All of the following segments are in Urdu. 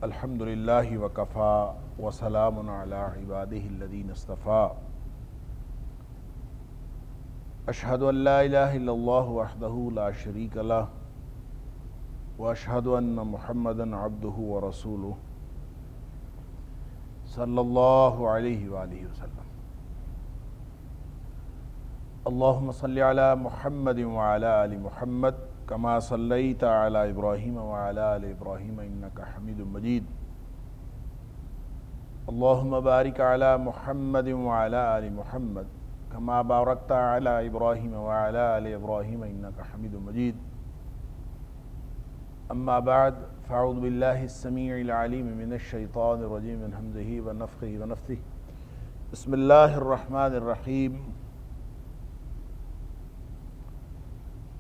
الحمدللہ وکفا وسلام علی عبادہ الذین اصطفیٰ اشہد ان لا الہ الا اللہ وحدہ لا شریک لہ واشہد ان محمدا عبدہ ورسولہ صلی اللہ علیہ وآلہ وسلم۔ اللہم صلی علی محمد وعلی آل محمد کما صلیت علی ابراہیم وعلی آل ابراہیم انک حمید مجید۔ اللہم بارک علی محمد وعلی آل محمد کما بارکت علی ابراہیم وعلی آل ابراہیم انک حمید مجید۔ اما بعد فاعوذ باللہ السمیع العلیم من الشیطان الرجیم من ہمزہ ونفخہ ونفثہ۔ بسم اللہ الرحمن الرحیم۔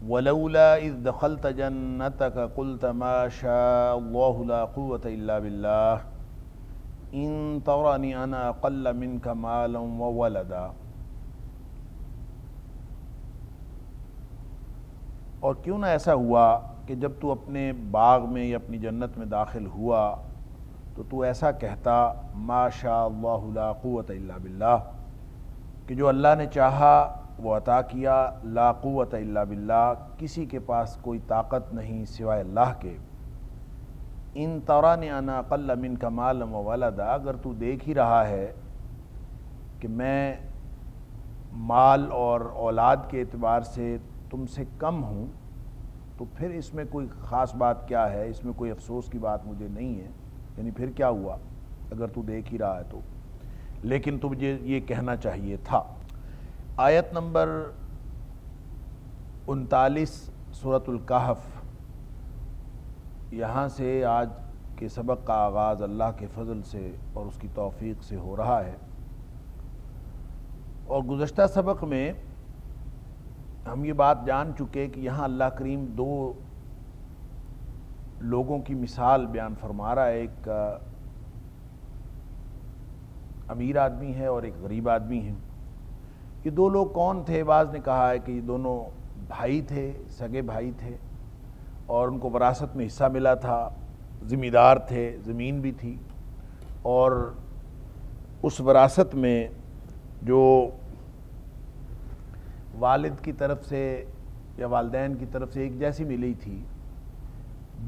وَلَوْلَا إِذْ دَخَلْتَ جَنَّتَكَ قُلْتَ مَا شَاءَ اللَّهُ لَا قُوَّةَ إِلَّا بِاللَّهِ إِن تَرَنِي أَنَا أَقَلَّ مِنْكَ مَالًا وَوَلَدًا۔ اور کیوں نہ ایسا ہوا کہ جب تو اپنے باغ میں یا اپنی جنت میں داخل ہوا تو تو ایسا کہتا ما شاء اللہ لا قوة الا باللہ، کہ جو اللہ نے چاہا وہ عطا کیا، لا قوت الا باللہ، کسی کے پاس کوئی طاقت نہیں سوائے اللہ کے۔ ان ترانی انا اقل منک مالا وولدا، اگر تو دیکھ ہی رہا ہے کہ میں مال اور اولاد کے اعتبار سے تم سے کم ہوں، تو پھر اس میں کوئی خاص بات کیا ہے، اس میں کوئی افسوس کی بات مجھے نہیں ہے، یعنی پھر کیا ہوا اگر تو دیکھ ہی رہا ہے تو، لیکن تجھے یہ کہنا چاہیے تھا۔ آیت نمبر 39 سورۃ الکہف، یہاں سے آج کے سبق کا آغاز اللہ کے فضل سے اور اس کی توفیق سے ہو رہا ہے۔ اور گزشتہ سبق میں ہم یہ بات جان چکے کہ یہاں اللہ کریم دو لوگوں کی مثال بیان فرما رہا ہے، ایک امیر آدمی ہے اور ایک غریب آدمی ہے۔ یہ دو لوگ کون تھے؟ بعض نے کہا ہے کہ یہ دونوں بھائی تھے، سگے بھائی تھے، اور ان کو وراثت میں حصہ ملا تھا، ذمہ دار تھے، زمین بھی تھی، اور اس وراثت میں جو والد کی طرف سے یا والدین کی طرف سے ایک جیسی ملی تھی،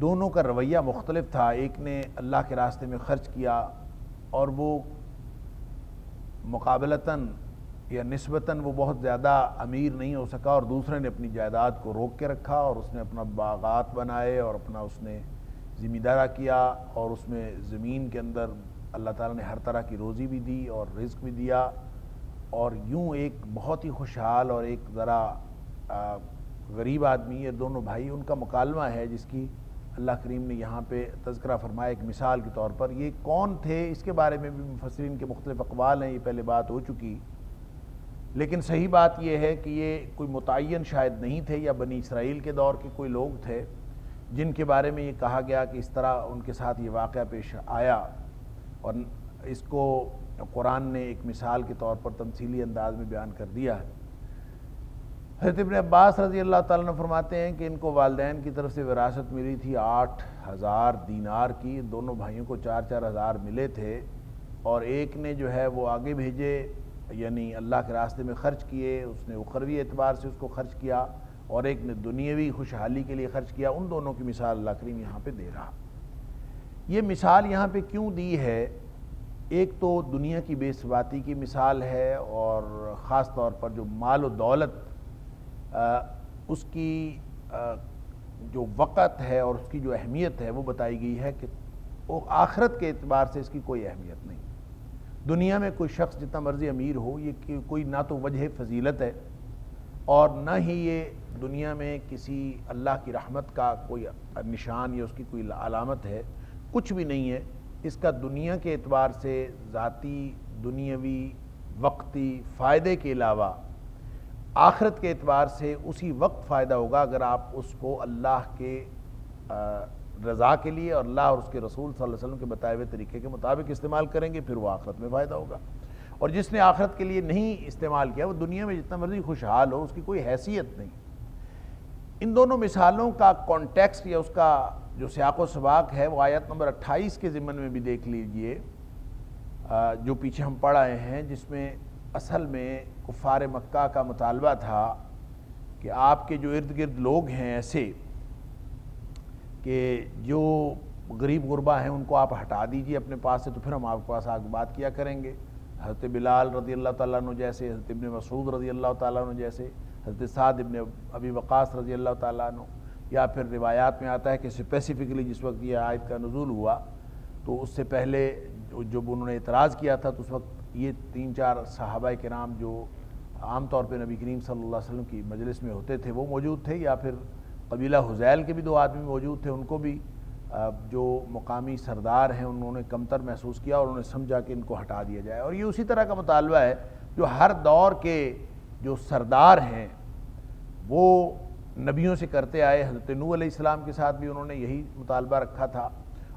دونوں کا رویہ مختلف تھا۔ ایک نے اللہ کے راستے میں خرچ کیا اور وہ مقابلتاً یا نسبتاً وہ بہت زیادہ امیر نہیں ہو سکا، اور دوسرے نے اپنی جائیداد کو روک کے رکھا اور اس نے اپنا باغات بنائے اور اپنا اس نے ذمہ دارہ کیا، اور اس میں زمین کے اندر اللہ تعالیٰ نے ہر طرح کی روزی بھی دی اور رزق بھی دیا، اور یوں ایک بہت ہی خوشحال اور ایک ذرا غریب آدمی، یہ دونوں بھائی، ان کا مکالمہ ہے جس کی اللہ کریم نے یہاں پہ تذکرہ فرمایا ایک مثال کے طور پر۔ یہ کون تھے اس کے بارے میں بھی مفسرین کے مختلف اقوال ہیں، یہ پہلے بات ہو چکی، لیکن صحیح بات یہ ہے کہ یہ کوئی متعین شاید نہیں تھے، یا بنی اسرائیل کے دور کے کوئی لوگ تھے جن کے بارے میں یہ کہا گیا کہ اس طرح ان کے ساتھ یہ واقعہ پیش آیا، اور اس کو قرآن نے ایک مثال کے طور پر تمثیلی انداز میں بیان کر دیا ہے۔ حضرت ابن عباس رضی اللہ تعالیٰ عنہ فرماتے ہیں کہ ان کو والدین کی طرف سے وراثت ملی تھی 8,000 دینار کی، دونوں بھائیوں کو 4-4 ہزار ملے تھے، اور ایک نے جو ہے وہ آگے بھیجے، یعنی اللہ کے راستے میں خرچ کیے، اس نے اخروی اعتبار سے اس کو خرچ کیا، اور ایک نے دنیاوی خوشحالی کے لیے خرچ کیا۔ ان دونوں کی مثال اللہ کریم یہاں پہ دے رہا۔ یہ مثال یہاں پہ کیوں دی ہے؟ ایک تو دنیا کی بے ثباتی کی مثال ہے، اور خاص طور پر جو مال و دولت اس کی جو وقت ہے اور اس کی جو اہمیت ہے وہ بتائی گئی ہے کہ وہ آخرت کے اعتبار سے اس کی کوئی اہمیت نہیں۔ دنیا میں کوئی شخص جتنا مرضی امیر ہو، یہ کوئی نہ تو وجہ فضیلت ہے، اور نہ ہی یہ دنیا میں کسی اللہ کی رحمت کا کوئی نشان یا اس کی کوئی علامت ہے، کچھ بھی نہیں ہے۔ اس کا دنیا کے اعتبار سے ذاتی دنیاوی وقتی فائدے کے علاوہ آخرت کے اعتبار سے اسی وقت فائدہ ہوگا اگر آپ اس کو اللہ کے رضا کے لیے اور اللہ اور اس کے رسول صلی اللہ علیہ وسلم کے بتائے ہوئے طریقے کے مطابق استعمال کریں گے، پھر وہ آخرت میں فائدہ ہوگا۔ اور جس نے آخرت کے لیے نہیں استعمال کیا وہ دنیا میں جتنا مرضی خوشحال ہو، اس کی کوئی حیثیت نہیں۔ ان دونوں مثالوں کا کانٹیکسٹ یا اس کا جو سیاق و سباق ہے وہ آیت نمبر 28 کے ضمن میں بھی دیکھ لیجئے، جو پیچھے ہم پڑھ آئے ہیں، جس میں اصل میں کفار مکہ کا مطالبہ تھا کہ آپ کے جو ارد گرد لوگ ہیں ایسے کہ جو غریب غربا ہیں ان کو آپ ہٹا دیجئے اپنے پاس سے، تو پھر ہم آپ کے پاس آ کے بات کیا کریں گے۔ حضرت بلال رضی اللہ تعالیٰ عنہ جیسے، حضرت ابن مسعود رضی اللہ تعالیٰ عنہ جیسے، حضرت سعد ابن ابی وقاص رضی اللہ تعالیٰ عنہ، یا پھر روایات میں آتا ہے کہ اسپیسیفکلی جس وقت یہ آیت کا نزول ہوا تو اس سے پہلے جب انہوں نے اعتراض کیا تھا تو اس وقت یہ 3-4 صحابہ کرام جو عام طور پہ نبی کریم صلی اللہ علیہ وسلم کی مجلس میں ہوتے تھے وہ موجود تھے، یا پھر قبیلہ حذیل کے بھی 2 آدمی موجود تھے، ان کو بھی جو مقامی سردار ہیں انہوں نے کمتر محسوس کیا اور انہوں نے سمجھا کہ ان کو ہٹا دیا جائے۔ اور یہ اسی طرح کا مطالبہ ہے جو ہر دور کے جو سردار ہیں وہ نبیوں سے کرتے آئے۔ حضرت نوح علیہ السلام کے ساتھ بھی انہوں نے یہی مطالبہ رکھا تھا،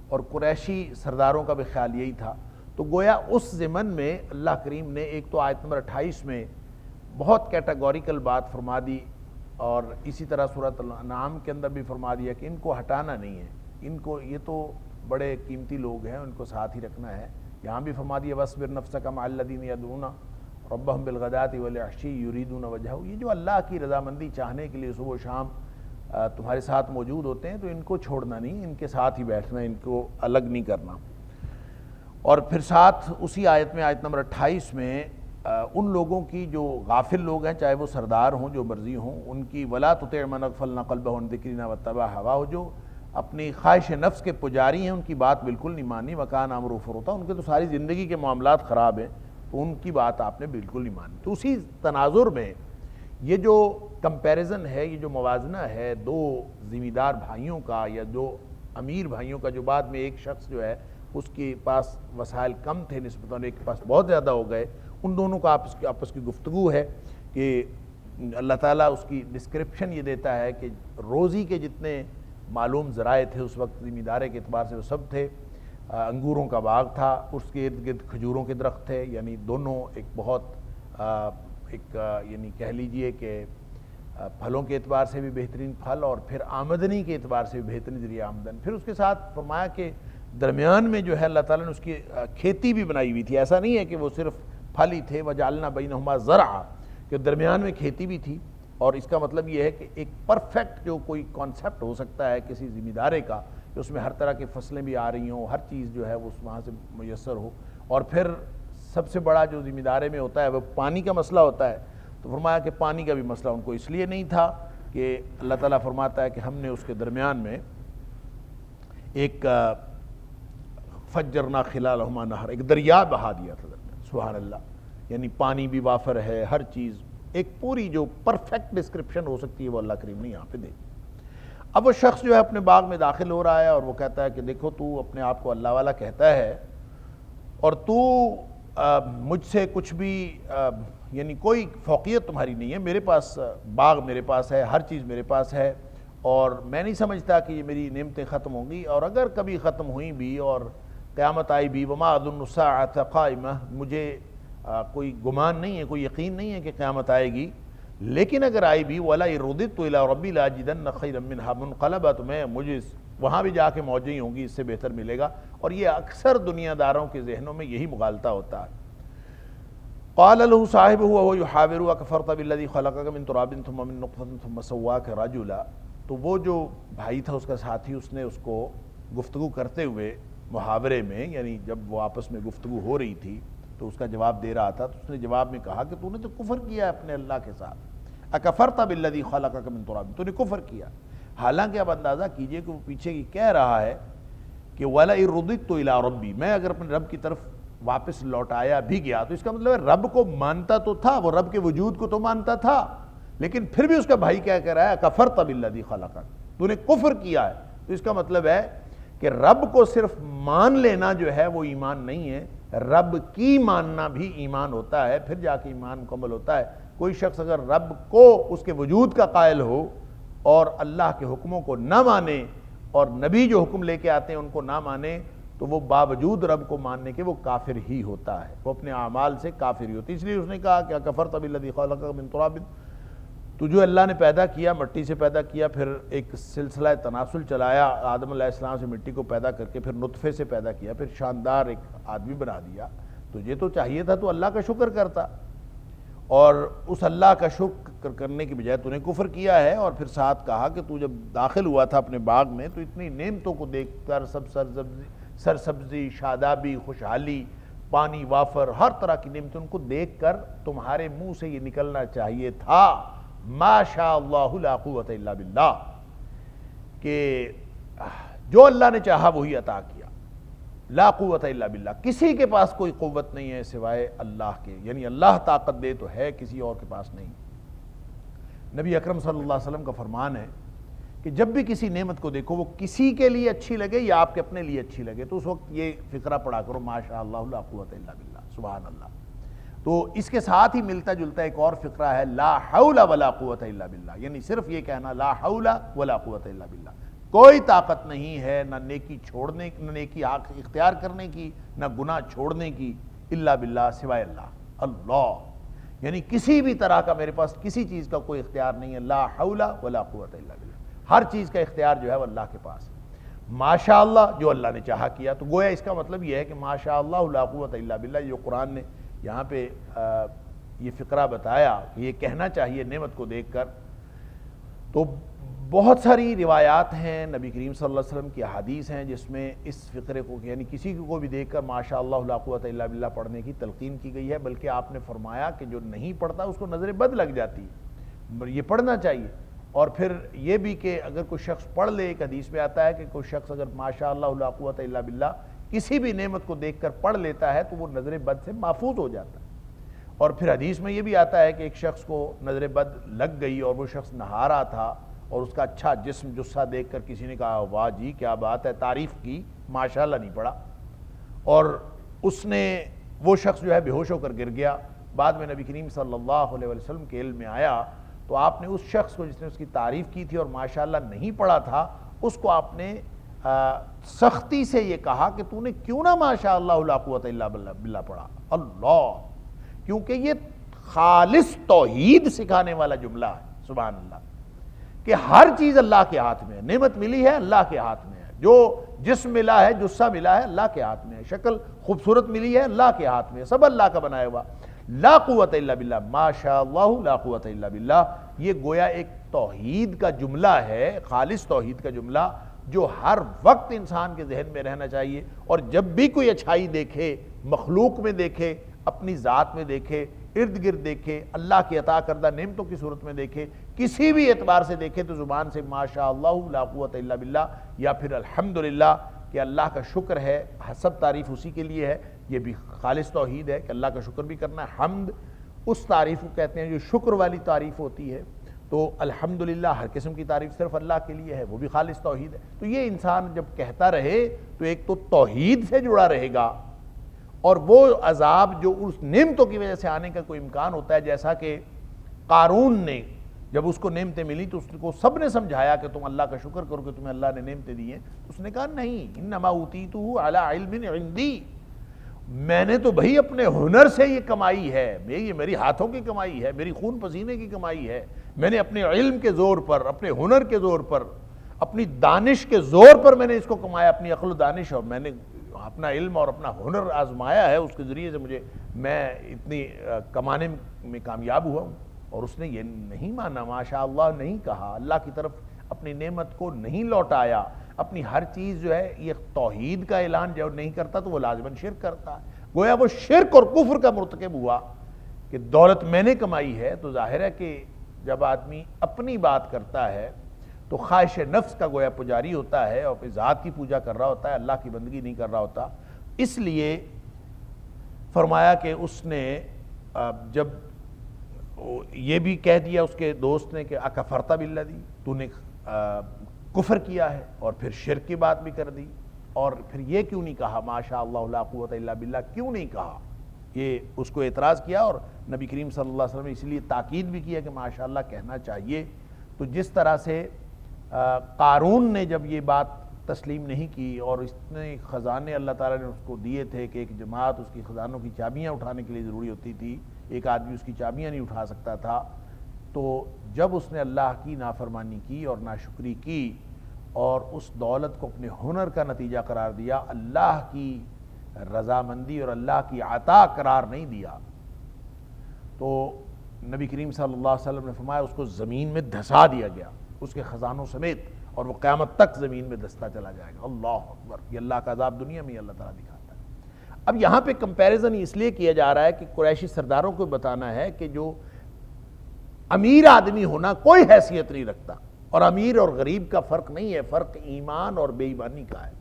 اور قریشی سرداروں کا بھی خیال یہی تھا۔ تو گویا اس ضمن میں اللہ کریم نے ایک تو آیت نمبر 28 میں بہت کیٹاگوریکل بات فرما دی، اور اسی طرح سورۃ الانعام کے اندر بھی فرما دیا کہ ان کو ہٹانا نہیں ہے، ان کو، یہ تو بڑے قیمتی لوگ ہیں، ان کو ساتھ ہی رکھنا ہے۔ یہاں بھی فرما دیا وَاصْبِرْ نَفْسَكَ مَعَ الَّذِينَ يَدْعُونَ رَبَّهُمْ بِالْغَدَاةِ وَالْعَشِيِّ يُرِيدُونَ وَجْهَهُ۔ یہ جو اللہ کی رضامندی چاہنے کے لیے صبح و شام تمہارے ساتھ موجود ہوتے ہیں، تو ان کو چھوڑنا نہیں، ان کے ساتھ ہی بیٹھنا، ان کو الگ نہیں کرنا۔ اور پھر ساتھ اسی آیت میں آیت نمبر 28 میں ان لوگوں کی جو غافل لوگ ہیں، چاہے وہ سردار ہوں جو مرضی ہوں، ان کی وَلَا تُطِعْ مَنْ أَغْفَلْنَا قَلْبَهُ عَنْ ذِكْرِنَا وَاتَّبَعَ هَوَاهُ، جو اپنی خواہش نفس کے پجاری ہیں، ان کی بات بالکل نہیں مانی، وَكَانَ أَمْرُهُ فُرُطًا، ان کے تو ساری زندگی کے معاملات خراب ہیں، تو ان کی بات آپ نے بالکل نہیں مانی۔ تو اسی تناظر میں یہ جو کمپیریزن ہے، یہ جو موازنہ ہے دو ذمہ دار بھائیوں کا یا دو امیر بھائیوں کا، جو بعد میں ایک شخص جو ہے اس کے پاس وسائل کم تھے نسبتاً ایک کے پاس بہت زیادہ ہو گئے، ان دونوں کا آپس کی گفتگو ہے کہ اللہ تعالیٰ اس کی ڈسکرپشن یہ دیتا ہے کہ روزی کے جتنے معلوم ذرائع تھے اس وقت زمین دارے کے اعتبار سے وہ سب تھے۔ انگوروں کا باغ تھا، اس کے ارد گرد کھجوروں کے درخت تھے، یعنی دونوں ایک بہت یعنی کہہ لیجئے کہ پھلوں کے اعتبار سے بھی بہترین پھل، اور پھر آمدنی کے اعتبار سے بھی بہترین ذریعہ آمدن۔ پھر اس کے ساتھ فرمایا کہ درمیان میں جو ہے اللہ تعالیٰ نے اس کی کھیتی بھی بنائی ہوئی تھی، ایسا نہیں ہے کہ وہ صرف پھل ہی تھے، وَجَعَلْنَا بَيْنَهُمَا زَرْعًا، کہ درمیان میں کھیتی بھی تھی۔ اور اس کا مطلب یہ ہے کہ ایک پرفیکٹ جو کوئی کانسیپٹ ہو سکتا ہے کسی ذمہ دارے کا کہ اس میں ہر طرح کی فصلیں بھی آ رہی ہوں، ہر چیز جو ہے وہ وہاں سے میسر ہو، اور پھر سب سے بڑا جو ذمہ دارے میں ہوتا ہے وہ پانی کا مسئلہ ہوتا ہے۔ تو فرمایا کہ پانی کا بھی مسئلہ ان کو اس لیے نہیں تھا کہ اللہ تعالیٰ فرماتا ہے کہ ہم نے اس کے درمیان میں ایک فجرنا خلالہما نہر، ایک دریا بہا دیا تھا درمیان، سبحان اللہ، یعنی پانی بھی وافر ہے، ہر چیز، ایک پوری جو پرفیکٹ ڈسکرپشن ہو سکتی ہے وہ اللہ کریم نے یہاں پہ دے۔ اب وہ شخص جو ہے اپنے باغ میں داخل ہو رہا ہے اور وہ کہتا ہے کہ دیکھو تو اپنے آپ کو اللہ والا کہتا ہے، اور تو مجھ سے کچھ بھی یعنی کوئی فوقیت تمہاری نہیں ہے، میرے پاس باغ میرے پاس ہے، ہر چیز میرے پاس ہے، اور میں نہیں سمجھتا کہ یہ میری نعمتیں ختم ہوں گی، اور اگر کبھی ختم ہوئیں بھی اور قیامت آئی بھی، وما اظن الساعۃ قائمہ، مجھے کوئی گمان نہیں ہے، کوئی یقین نہیں ہے کہ قیامت آئے گی، لیکن اگر آئی بھی وَلَئِن رُدِدتُّ إِلَىٰ رَبِّي لَأَجِدَنَّ خَيْرًا مِّنْهَا مُنْقَلَبًا، تو میں مجھے وہاں بھی جا کے موجیں ہی ہوں گی، اس سے بہتر ملے گا۔ اور یہ اکثر دنیا داروں کے ذہنوں میں یہی مغالطہ ہوتا ہے۔ قال له صاحبه وهو يحاوره أكفرت بالذي خلقك من تراب ثم من نطفة ثم سواك رجلا، تو وہ جو بھائی تھا اس کا ساتھی، اس نے اس کو گفتگو کرتے ہوئے محاورے میں، یعنی جب وہ آپس میں گفتگو ہو رہی تھی تو اس کا جواب دے رہا تھا، تو اس نے جواب میں کہا کہ تو نے تو کفر کیا اپنے اللہ کے ساتھ، اکفرت بالذی خلقک من تراب، تو نے کفر کیا۔ حالانکہ اب اندازہ کیجئے کہ وہ پیچھے کی کہہ رہا ہے کہ وَلَئِن رُدِدتُّ إِلَىٰ رَبِّي، میں اگر اپنے رب کی طرف واپس لوٹایا بھی گیا، تو اس کا مطلب ہے رب کو مانتا تو تھا، وہ رب کے وجود کو تو مانتا تھا، لیکن پھر بھی اس کا بھائی کیا کہہ رہا ہے اکفرت بالذی خلقک، تو نے کفر کیا ہے۔ تو اس کا مطلب ہے کہ رب کو صرف مان لینا جو ہے وہ ایمان نہیں ہے، رب کی ماننا بھی ایمان ہوتا ہے، پھر جا کے ایمان مکمل ہوتا ہے۔ کوئی شخص اگر رب کو اس کے وجود کا قائل ہو اور اللہ کے حکموں کو نہ مانے اور نبی جو حکم لے کے آتے ہیں ان کو نہ مانے تو وہ باوجود رب کو ماننے کے وہ کافر ہی ہوتا ہے، وہ اپنے اعمال سے کافر ہی ہوتا ہے۔ اس لیے اس نے کہا کہ کفرت بالذی خلقک من تراب، تو جو اللہ نے پیدا کیا مٹی سے پیدا کیا، پھر ایک سلسلہ تناسل چلایا، آدم علیہ السلام سے مٹی کو پیدا کر کے پھر نطفے سے پیدا کیا، پھر شاندار ایک آدمی بنا دیا۔ تجھے تو چاہیے تھا تو اللہ کا شکر کرتا، اور اس اللہ کا شکر کرنے کی بجائے تو نے کفر کیا ہے۔ اور پھر ساتھ کہا کہ تو جب داخل ہوا تھا اپنے باغ میں تو اتنی نعمتوں کو دیکھ کر، سب سرسبزی، شادابی، خوشحالی، پانی وافر، ہر طرح کی نعمتوں کو دیکھ کر تمہارے منہ سے یہ نکلنا چاہیے تھا ما شاء اللہ لا قوت الا باللہ، کہ جو اللہ نے چاہا وہی عطا کیا، لا قوت الا باللہ، کسی کے پاس کوئی قوت نہیں ہے سوائے اللہ کے، یعنی اللہ طاقت دے تو ہے، کسی اور کے پاس نہیں۔ نبی اکرم صلی اللہ علیہ وسلم کا فرمان ہے کہ جب بھی کسی نعمت کو دیکھو وہ کسی کے لیے اچھی لگے یا آپ کے اپنے لیے اچھی لگے تو اس وقت یہ فقرہ پڑھا کرو ما شاء اللہ لا قوت الا باللہ، سبحان اللہ۔ تو اس کے ساتھ ہی ملتا جلتا ایک اور فقرہ ہے لا حول ولا قوت الا باللہ، یعنی صرف یہ کہنا لا حول ولا قوت الا باللہ، کوئی طاقت نہیں ہے نہ نیکی چھوڑنے، نہ نیکی اختیار کرنے کی، نہ گناہ چھوڑنے کی، الا باللہ، سوائے اللہ، اللہ، یعنی کسی بھی طرح کا میرے پاس کسی چیز کا کوئی اختیار نہیں ہے، لا حول ولا قوت الا باللہ، ہر چیز کا اختیار جو ہے وہ اللہ کے پاس ہے۔ ماشاء اللہ، جو اللہ نے چاہا کیا، تو گویا اس کا مطلب یہ ہے کہ ماشاء اللہ لا قوت الا باللہ، جو قرآن نے یہاں پہ یہ فقرہ بتایا کہ یہ کہنا چاہیے نعمت کو دیکھ کر۔ تو بہت ساری روایات ہیں، نبی کریم صلی اللہ علیہ وسلم کی احادیث ہیں جس میں اس فقرے کو یعنی کسی کو بھی دیکھ کر ماشاء اللہ لا قوت الا باللہ پڑھنے کی تلقین کی گئی ہے، بلکہ آپ نے فرمایا کہ جو نہیں پڑھتا اس کو نظر بد لگ جاتی ہے، یہ پڑھنا چاہیے۔ اور پھر یہ بھی کہ اگر کوئی شخص پڑھ لے، ایک حدیث میں آتا ہے کہ کوئی شخص اگر ماشاء اللہ لا قوت الا باللہ کسی بھی نعمت کو دیکھ کر پڑھ لیتا ہے تو وہ نظر بد سے محفوظ ہو جاتا ہے۔ اور پھر حدیث میں یہ بھی آتا ہے کہ ایک شخص کو نظر بد لگ گئی اور وہ شخص نہا رہا تھا اور اس کا اچھا جسم جسہ دیکھ کر کسی نے کہا واہ جی کیا بات ہے، تعریف کی، ماشاءاللہ نہیں پڑھا، اور اس نے وہ شخص جو ہے بے ہوش ہو کر گر گیا۔ بعد میں نبی کریم صلی اللہ علیہ وسلم کے علم میں آیا تو آپ نے اس شخص کو جس نے اس کی تعریف کی تھی اور ماشاءاللہ نہیں پڑھا تھا، اس کو آپ نے سختی سے یہ کہا کہ تو نے کیوں نہ ماشاء اللہ لا قوت الا باللہ پڑھا، اللہ، کیونکہ یہ خالص توحید سکھانے والا جملہ ہے، سبحان اللہ، کہ ہر چیز اللہ کے ہاتھ میں ہے، نعمت ملی ہے اللہ کے ہاتھ میں ہے، جو جسم ملا ہے، جسہ ملا ہے، اللہ کے ہاتھ میں ہے، شکل خوبصورت ملی ہے، اللہ کے ہاتھ میں ہے، سب اللہ کا بنایا ہوا، لا قوت الا باللہ، ما شاء اللہ لا قوت الا باللہ، یہ گویا ایک توحید کا جملہ ہے، خالص توحید کا جملہ جو ہر وقت انسان کے ذہن میں رہنا چاہیے، اور جب بھی کوئی اچھائی دیکھے، مخلوق میں دیکھے، اپنی ذات میں دیکھے، ارد گرد دیکھے، اللہ کی عطا کردہ نعمتوں کی صورت میں دیکھے، کسی بھی اعتبار سے دیکھے تو زبان سے ماشاء اللہ لا قوت الا باللہ یا پھر الحمدللہ، کہ اللہ کا شکر ہے، سب تعریف اسی کے لیے ہے، یہ بھی خالص توحید ہے کہ اللہ کا شکر بھی کرنا ہے۔ حمد اس تعریف کو کہتے ہیں جو شکر والی تعریف ہوتی ہے، تو الحمدللہ ہر قسم کی تعریف صرف اللہ کے لیے ہے، وہ بھی خالص توحید ہے۔ تو یہ انسان جب کہتا رہے تو ایک تو توحید سے جڑا رہے گا، اور وہ عذاب جو اس نعمتوں کی وجہ سے آنے کا کوئی امکان ہوتا ہے، جیسا کہ قارون نے جب اس کو نعمتیں ملی تو اس کو سب نے سمجھایا کہ تم اللہ کا شکر کرو کہ تمہیں اللہ نے نعمتیں دی ہیں، اس نے کہا نہیں، انما اوتیتہ علی علم عندی، میں نے تو بھئی اپنے ہنر سے یہ کمائی ہے، یہ میری ہاتھوں کی کمائی ہے، میری خون پسینے کی کمائی ہے، میں نے اپنے علم کے زور پر، اپنے ہنر کے زور پر، اپنی دانش کے زور پر میں نے اس کو کمایا، اپنی عقل و دانش، اور میں نے اپنا علم اور اپنا ہنر آزمایا ہے، اس کے ذریعے سے میں اتنی کمانے میں کامیاب ہوا ہوں۔ اور اس نے یہ نہیں مانا، ماشاء اللہ نہیں کہا، اللہ کی طرف اپنی نعمت کو نہیں لوٹایا، اپنی ہر چیز جو ہے یہ توحید کا اعلان جو نہیں کرتا تو وہ لازماً شرک کرتا ہے، گویا وہ شرک اور کفر کا مرتکب ہوا کہ دولت میں نے کمائی ہے۔ تو ظاہر ہے کہ جب آدمی اپنی بات کرتا ہے تو خواہش نفس کا گویا پجاری ہوتا ہے اور اپنی ذات کی پوجا کر رہا ہوتا ہے، اللہ کی بندگی نہیں کر رہا ہوتا۔ اس لیے فرمایا کہ اس نے جب یہ بھی کہہ دیا اس کے دوست نے کہ اکفرت بالذی، تو نے کفر کیا ہے، اور پھر شرک کی بات بھی کر دی، اور پھر یہ کیوں نہیں کہا ماشاء اللہ لا قوت الا باللہ، کیوں نہیں کہا؟ یہ اس کو اعتراض کیا، اور نبی کریم صلی اللہ علیہ وسلم نے اس لیے تاکید بھی کیا کہ ماشاءاللہ کہنا چاہیے۔ تو جس طرح سے قارون نے جب یہ بات تسلیم نہیں کی اور اتنے خزانے اللہ تعالیٰ نے اس کو دیے تھے کہ ایک جماعت اس کی خزانوں کی چابیاں اٹھانے کے لیے ضروری ہوتی تھی، ایک آدمی اس کی چابیاں نہیں اٹھا سکتا تھا، تو جب اس نے اللہ کی نافرمانی کی اور ناشکری کی اور اس دولت کو اپنے ہنر کا نتیجہ قرار دیا، اللہ کی رضامندی اور اللہ کی عطا قرار نہیں دیا، تو نبی کریم صلی اللہ علیہ وسلم نے فرمایا اس کو زمین میں دھسا دیا گیا اس کے خزانوں سمیت، اور وہ قیامت تک زمین میں دھستا چلا جائے گا۔ اللہ اکبر! یہ اللہ کا عذاب دنیا میں اللہ تعالیٰ دکھاتا ہے۔ اب یہاں پہ کمپیریزن اس لیے کیا جا رہا ہے کہ قریشی سرداروں کو بتانا ہے کہ جو امیر آدمی ہونا کوئی حیثیت نہیں رکھتا، اور امیر اور غریب کا فرق نہیں ہے، فرق ایمان اور بے ایمانی کا ہے۔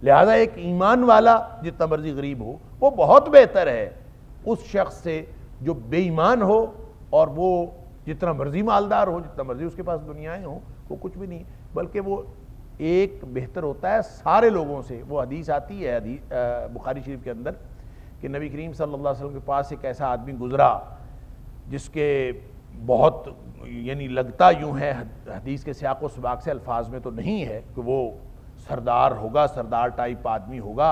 لہذا ایک ایمان والا جتنا مرضی غریب ہو وہ بہت بہتر ہے اس شخص سے جو بے ایمان ہو اور وہ جتنا مرضی مالدار ہو، جتنا مرضی اس کے پاس دنیایں ہوں، وہ کچھ بھی نہیں، بلکہ وہ ایک بہتر ہوتا ہے سارے لوگوں سے۔ وہ حدیث آتی ہے بخاری شریف کے اندر کہ نبی کریم صلی اللہ علیہ وسلم کے پاس ایک ایسا آدمی گزرا جس کے بہت یعنی لگتا یوں ہے، حدیث کے سیاق و سباق سے الفاظ میں تو نہیں ہے کہ وہ سردار ہوگا، سردار ٹائپ آدمی ہوگا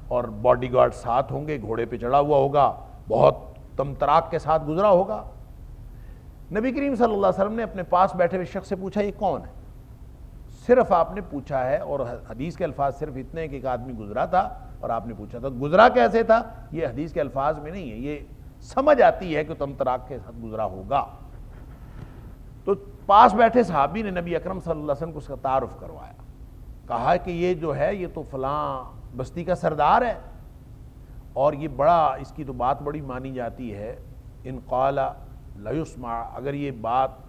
اور باڈی گارڈ ساتھ ہوں گے، گھوڑے پہ چڑھا ہوا ہوگا، بہت تمطراق کے ساتھ گزرا ہوگا۔ نبی کریم صلی اللہ علیہ وسلم نے اپنے پاس بیٹھے ہوئے شخص سے پوچھا یہ کون ہے؟ صرف آپ نے پوچھا ہے، اور حدیث کے الفاظ صرف اتنے ہیں کہ ایک آدمی گزرا تھا اور آپ نے پوچھا تھا گزرا کیسے تھا، یہ حدیث کے الفاظ میں نہیں ہے، یہ سمجھ آتی ہے کہ تمطراق کے ساتھ گزرا ہوگا۔ تو پاس بیٹھے صحابی نے نبی اکرم صلی اللہ علیہ وسلم کو اس کا تعارف کروایا، کہا کہ یہ جو ہے یہ تو فلاں بستی کا سردار ہے، اور یہ بڑا اس کی تو بات بڑی مانی جاتی ہے، ان قال لا یسمع، اگر یہ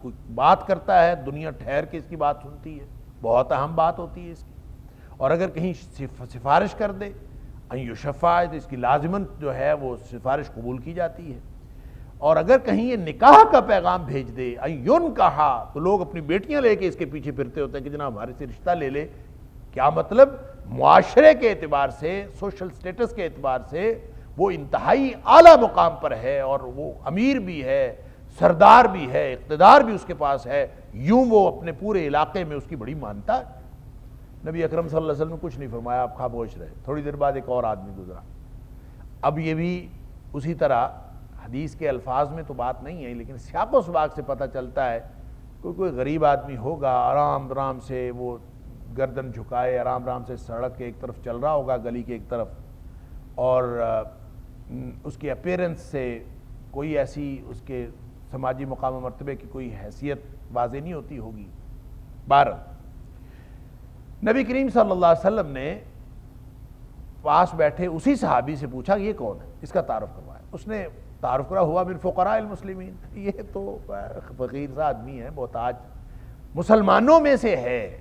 کوئی بات کرتا ہے دنیا ٹھہر کے اس کی بات سنتی ہے، بہت اہم بات ہوتی ہے اس کی، اور اگر کہیں سفارش کر دے ان یشفع، تو اس کی لازماً جو ہے وہ سفارش قبول کی جاتی ہے، اور اگر کہیں یہ نکاح کا پیغام بھیج دے ان ینکحا، تو لوگ اپنی بیٹیاں لے کے اس کے پیچھے پھرتے ہوتے ہیں کہ جناب ہمارے سے رشتہ لے لے۔ کیا مطلب؟ معاشرے کے اعتبار سے، سوشل سٹیٹس کے اعتبار سے وہ انتہائی اعلیٰ مقام پر ہے، اور وہ امیر بھی ہے، سردار بھی ہے، اقتدار بھی اس کے پاس ہے، یوں وہ اپنے پورے علاقے میں اس کی بڑی مانتا ہے۔ نبی اکرم صلی اللہ علیہ وسلم نے کچھ نہیں فرمایا، آپ خاموش رہے۔ تھوڑی دیر بعد ایک اور آدمی گزرا، اب یہ بھی اسی طرح حدیث کے الفاظ میں تو بات نہیں ہے، لیکن سیاق و سباق سے پتہ چلتا ہے کوئی غریب آدمی ہوگا، آرام آرام سے وہ گردن جھکائے آرام آرام سے سڑک کے ایک طرف چل رہا ہوگا، گلی کے ایک طرف، اور اس کی اپیرنس سے کوئی ایسی اس کے سماجی مقام و مرتبے کی کوئی حیثیت واضح نہیں ہوتی ہوگی۔ نبی کریم صلی اللہ علیہ وسلم نے پاس بیٹھے اسی صحابی سے پوچھا کہ یہ کون ہے، اس کا تعارف کروایا۔ اس نے تعارف کرا، ہوا من فقراء المسلمین، یہ تو فقیر سا آدمی ہے، محتاج مسلمانوں میں سے ہے،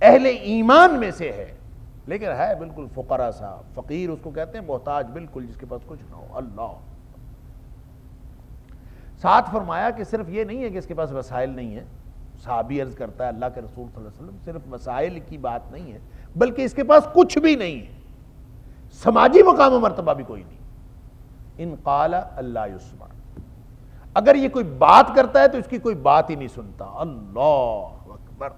اہل ایمان میں سے ہے، لیکن ہے بالکل فقراء سا، فقیر اس کو کہتے ہیں، محتاج بالکل جس کے پاس کچھ نہ ہو۔ اللہ ساتھ فرمایا کہ صرف یہ نہیں ہے کہ اس کے پاس وسائل نہیں ہے، صحابی عرض کرتا ہے اللہ کے رسول صلی اللہ علیہ وسلم صرف وسائل کی بات نہیں ہے، بلکہ اس کے پاس کچھ بھی نہیں ہے، سماجی مقام و مرتبہ بھی کوئی نہیں۔ ان قال اللہ یسمع، اگر یہ کوئی بات کرتا ہے تو اس کی کوئی بات ہی نہیں سنتا۔ اللہ اکبر!